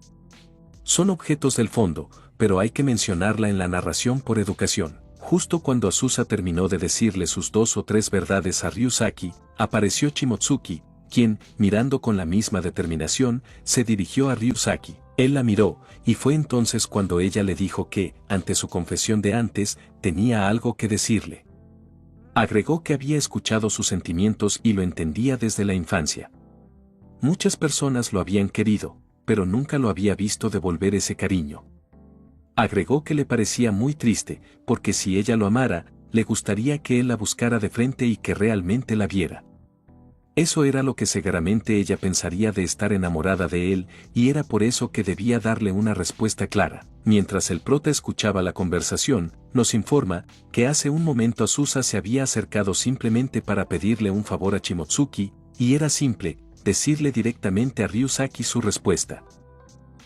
Son objetos del fondo, pero hay que mencionarla en la narración por educación. Justo cuando Azusa terminó de decirle sus 2 o 3 verdades a Ryusaki, apareció Shimotsuki, quien, mirando con la misma determinación, se dirigió a Ryusaki. Él la miró, y fue entonces cuando ella le dijo que, ante su confesión de antes, tenía algo que decirle. Agregó que había escuchado sus sentimientos y lo entendía desde la infancia. Muchas personas lo habían querido, pero nunca lo había visto devolver ese cariño. Agregó que le parecía muy triste, porque si ella lo amara, le gustaría que él la buscara de frente y que realmente la viera. Eso era lo que seguramente ella pensaría de estar enamorada de él, y era por eso que debía darle una respuesta clara. Mientras el prota escuchaba la conversación, nos informa que hace un momento Azusa se había acercado simplemente para pedirle un favor a Shimotsuki, y era simple, decirle directamente a Ryusaki su respuesta.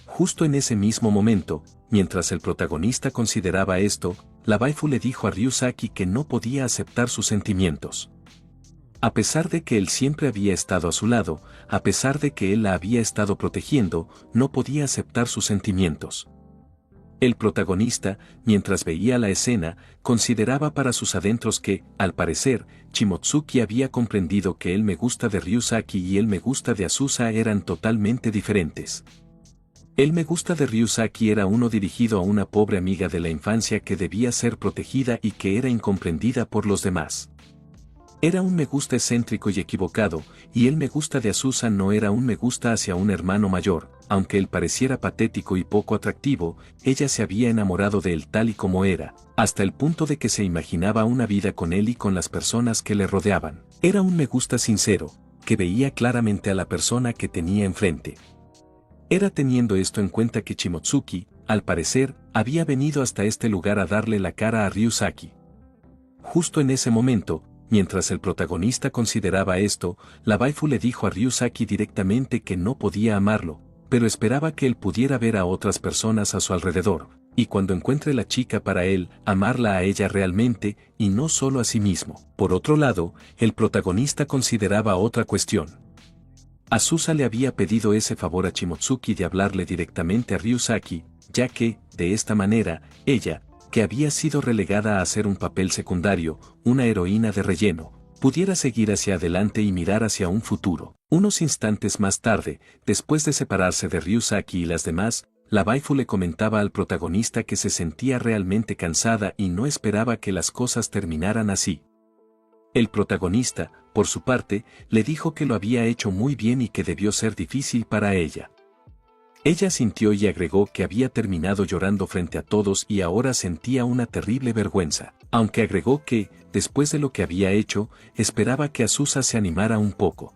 Justo en ese mismo momento, mientras el protagonista consideraba esto, la waifu le dijo a Ryusaki que no podía aceptar sus sentimientos. A pesar de que él siempre había estado a su lado, a pesar de que él la había estado protegiendo, no podía aceptar sus sentimientos. El protagonista, mientras veía la escena, consideraba para sus adentros que, al parecer, Shimotsuki había comprendido que el me gusta de Ryusaki y el me gusta de Azusa eran totalmente diferentes. El me gusta de Ryusaki era uno dirigido a una pobre amiga de la infancia que debía ser protegida y que era incomprendida por los demás. Era un me gusta excéntrico y equivocado, y el me gusta de Azusa no era un me gusta hacia un hermano mayor, aunque él pareciera patético y poco atractivo, ella se había enamorado de él tal y como era, hasta el punto de que se imaginaba una vida con él y con las personas que le rodeaban. Era un me gusta sincero, que veía claramente a la persona que tenía enfrente. Era teniendo esto en cuenta que Shimotsuki, al parecer, había venido hasta este lugar a darle la cara a Ryusaki. Justo en ese momento, mientras el protagonista consideraba esto, la waifu le dijo a Ryusaki directamente que no podía amarlo, pero esperaba que él pudiera ver a otras personas a su alrededor, y cuando encuentre la chica para él, amarla a ella realmente, y no solo a sí mismo. Por otro lado, el protagonista consideraba otra cuestión. Azusa le había pedido ese favor a Shimotsuki de hablarle directamente a Ryusaki, ya que, de esta manera, ella, que había sido relegada a hacer un papel secundario, una heroína de relleno, pudiera seguir hacia adelante y mirar hacia un futuro. Unos instantes más tarde, después de separarse de Ryusaki y las demás, la waifu le comentaba al protagonista que se sentía realmente cansada y no esperaba que las cosas terminaran así. El protagonista, por su parte, le dijo que lo había hecho muy bien y que debió ser difícil para ella. Ella sintió y agregó que había terminado llorando frente a todos y ahora sentía una terrible vergüenza, aunque agregó que, después de lo que había hecho, esperaba que Azusa se animara un poco.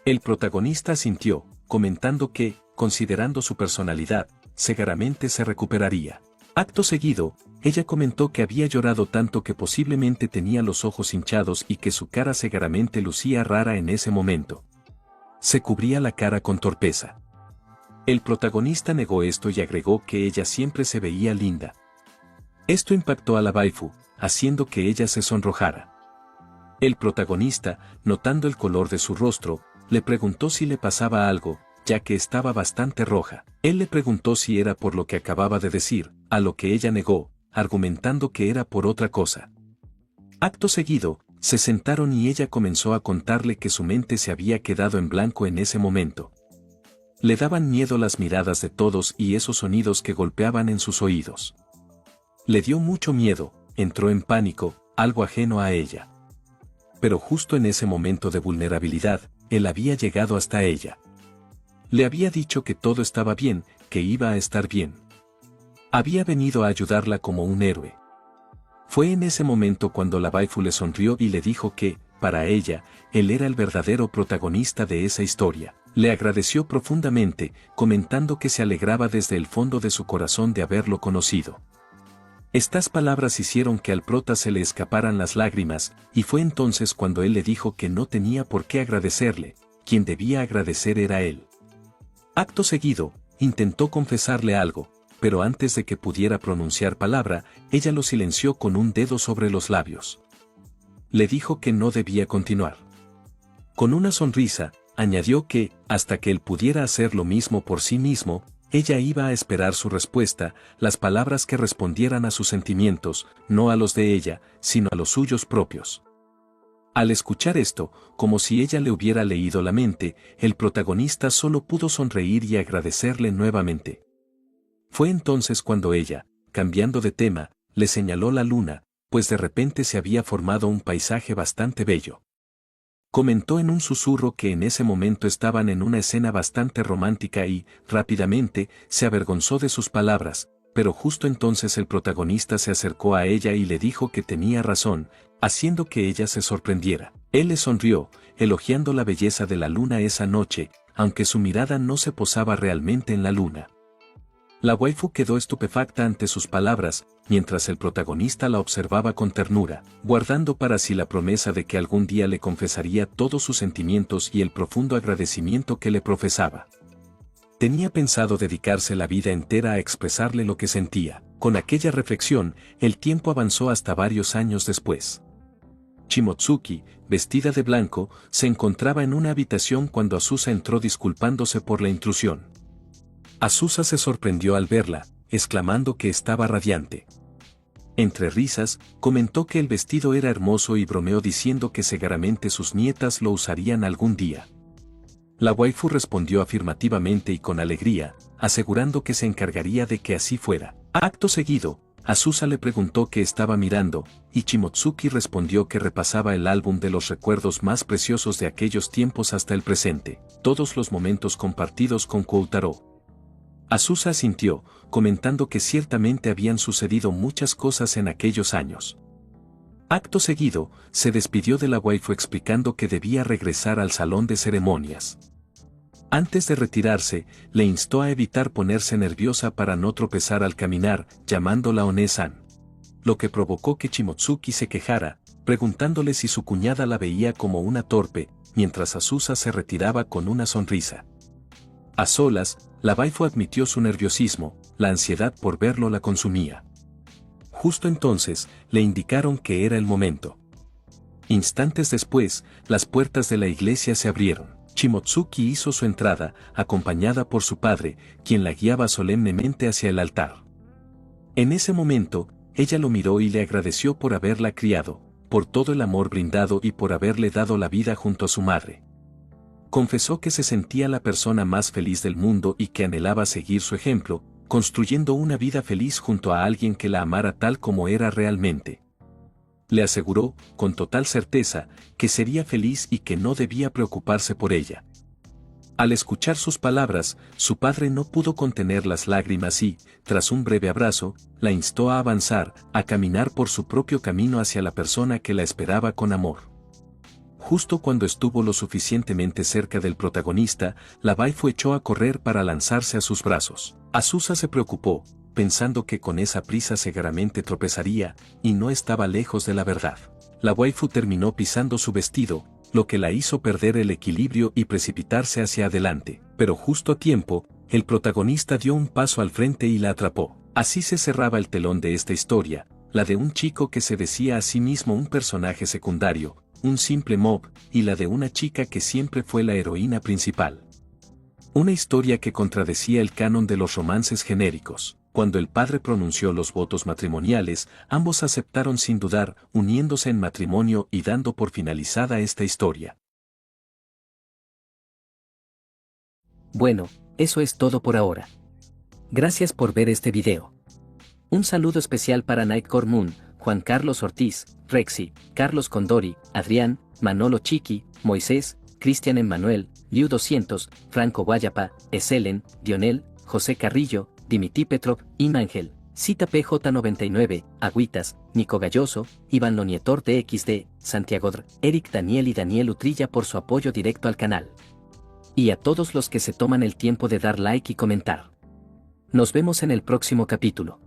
El protagonista sintió, comentando que, considerando su personalidad, seguramente se recuperaría. Acto seguido, ella comentó que había llorado tanto que posiblemente tenía los ojos hinchados y que su cara seguramente lucía rara en ese momento. Se cubría la cara con torpeza. El protagonista negó esto y agregó que ella siempre se veía linda. Esto impactó a la waifu, haciendo que ella se sonrojara. El protagonista, notando el color de su rostro, le preguntó si le pasaba algo, ya que estaba bastante roja. Él le preguntó si era por lo que acababa de decir, a lo que ella negó, argumentando que era por otra cosa. Acto seguido, se sentaron y ella comenzó a contarle que su mente se había quedado en blanco en ese momento. Le daban miedo las miradas de todos y esos sonidos que golpeaban en sus oídos. Le dio mucho miedo, entró en pánico, algo ajeno a ella. Pero justo en ese momento de vulnerabilidad, él había llegado hasta ella. Le había dicho que todo estaba bien, que iba a estar bien. Había venido a ayudarla como un héroe. Fue en ese momento cuando la waifu le sonrió y le dijo que, para ella, él era el verdadero protagonista de esa historia. Le agradeció profundamente, comentando que se alegraba desde el fondo de su corazón de haberlo conocido. Estas palabras hicieron que al prota se le escaparan las lágrimas, y fue entonces cuando él le dijo que no tenía por qué agradecerle, quien debía agradecer era él. Acto seguido, intentó confesarle algo, pero antes de que pudiera pronunciar palabra, ella lo silenció con un dedo sobre los labios. Le dijo que no debía continuar. Con una sonrisa, añadió que, hasta que él pudiera hacer lo mismo por sí mismo, ella iba a esperar su respuesta, las palabras que respondieran a sus sentimientos, no a los de ella, sino a los suyos propios. Al escuchar esto, como si ella le hubiera leído la mente, el protagonista solo pudo sonreír y agradecerle nuevamente. Fue entonces cuando ella, cambiando de tema, le señaló la luna, pues de repente se había formado un paisaje bastante bello. Comentó en un susurro que en ese momento estaban en una escena bastante romántica y, rápidamente, se avergonzó de sus palabras, pero justo entonces el protagonista se acercó a ella y le dijo que tenía razón, haciendo que ella se sorprendiera. Él le sonrió, elogiando la belleza de la luna esa noche, aunque su mirada no se posaba realmente en la luna. La waifu quedó estupefacta ante sus palabras, mientras el protagonista la observaba con ternura, guardando para sí la promesa de que algún día le confesaría todos sus sentimientos y el profundo agradecimiento que le profesaba. Tenía pensado dedicarse la vida entera a expresarle lo que sentía. Con aquella reflexión, el tiempo avanzó hasta varios años después. Shimotsuki, vestida de blanco, se encontraba en una habitación cuando Azusa entró disculpándose por la intrusión. Azusa se sorprendió al verla, exclamando que estaba radiante. Entre risas, comentó que el vestido era hermoso y bromeó diciendo que seguramente sus nietas lo usarían algún día. La waifu respondió afirmativamente y con alegría, asegurando que se encargaría de que así fuera. Acto seguido, Azusa le preguntó qué estaba mirando, y Shimotsuki respondió que repasaba el álbum de los recuerdos más preciosos de aquellos tiempos hasta el presente, todos los momentos compartidos con Koutarou. Azusa asintió, comentando que ciertamente habían sucedido muchas cosas en aquellos años. Acto seguido, se despidió de la waifu explicando que debía regresar al salón de ceremonias. Antes de retirarse, le instó a evitar ponerse nerviosa para no tropezar al caminar, llamándola One-san. Lo que provocó que Shimotsuki se quejara, preguntándole si su cuñada la veía como una torpe, mientras Azusa se retiraba con una sonrisa. A solas, la waifu admitió su nerviosismo, la ansiedad por verlo la consumía. Justo entonces, le indicaron que era el momento. Instantes después, las puertas de la iglesia se abrieron. Shimotsuki hizo su entrada, acompañada por su padre, quien la guiaba solemnemente hacia el altar. En ese momento, ella lo miró y le agradeció por haberla criado, por todo el amor brindado y por haberle dado la vida junto a su madre. Confesó que se sentía la persona más feliz del mundo y que anhelaba seguir su ejemplo, construyendo una vida feliz junto a alguien que la amara tal como era realmente. Le aseguró, con total certeza, que sería feliz y que no debía preocuparse por ella. Al escuchar sus palabras, su padre no pudo contener las lágrimas y, tras un breve abrazo, la instó a avanzar, a caminar por su propio camino hacia la persona que la esperaba con amor. Justo cuando estuvo lo suficientemente cerca del protagonista, la waifu echó a correr para lanzarse a sus brazos. Azusa se preocupó, pensando que con esa prisa seguramente tropezaría, y no estaba lejos de la verdad. La waifu terminó pisando su vestido, lo que la hizo perder el equilibrio y precipitarse hacia adelante. Pero justo a tiempo, el protagonista dio un paso al frente y la atrapó. Así se cerraba el telón de esta historia, la de un chico que se decía a sí mismo un personaje secundario, un simple mob, y la de una chica que siempre fue la heroína principal. Una historia que contradecía el canon de los romances genéricos. Cuando el padre pronunció los votos matrimoniales, ambos aceptaron sin dudar, uniéndose en matrimonio y dando por finalizada esta historia. Bueno, eso es todo por ahora. Gracias por ver este video. Un saludo especial para Nightcore Moon, Juan Carlos Ortiz, Rexy, Carlos Condori, Adrián, Manolo Chiqui, Moisés, Cristian Emmanuel, Liu 200, Franco Guayapa, Eselen, Dionel, José Carrillo, Dimitri Petrov, Imángel, Cita PJ99, Agüitas, Nico Galloso, Iván Lonietor DXD, Santiago Dr, Eric Daniel y Daniel Utrilla por su apoyo directo al canal. Y a todos los que se toman el tiempo de dar like y comentar. Nos vemos en el próximo capítulo.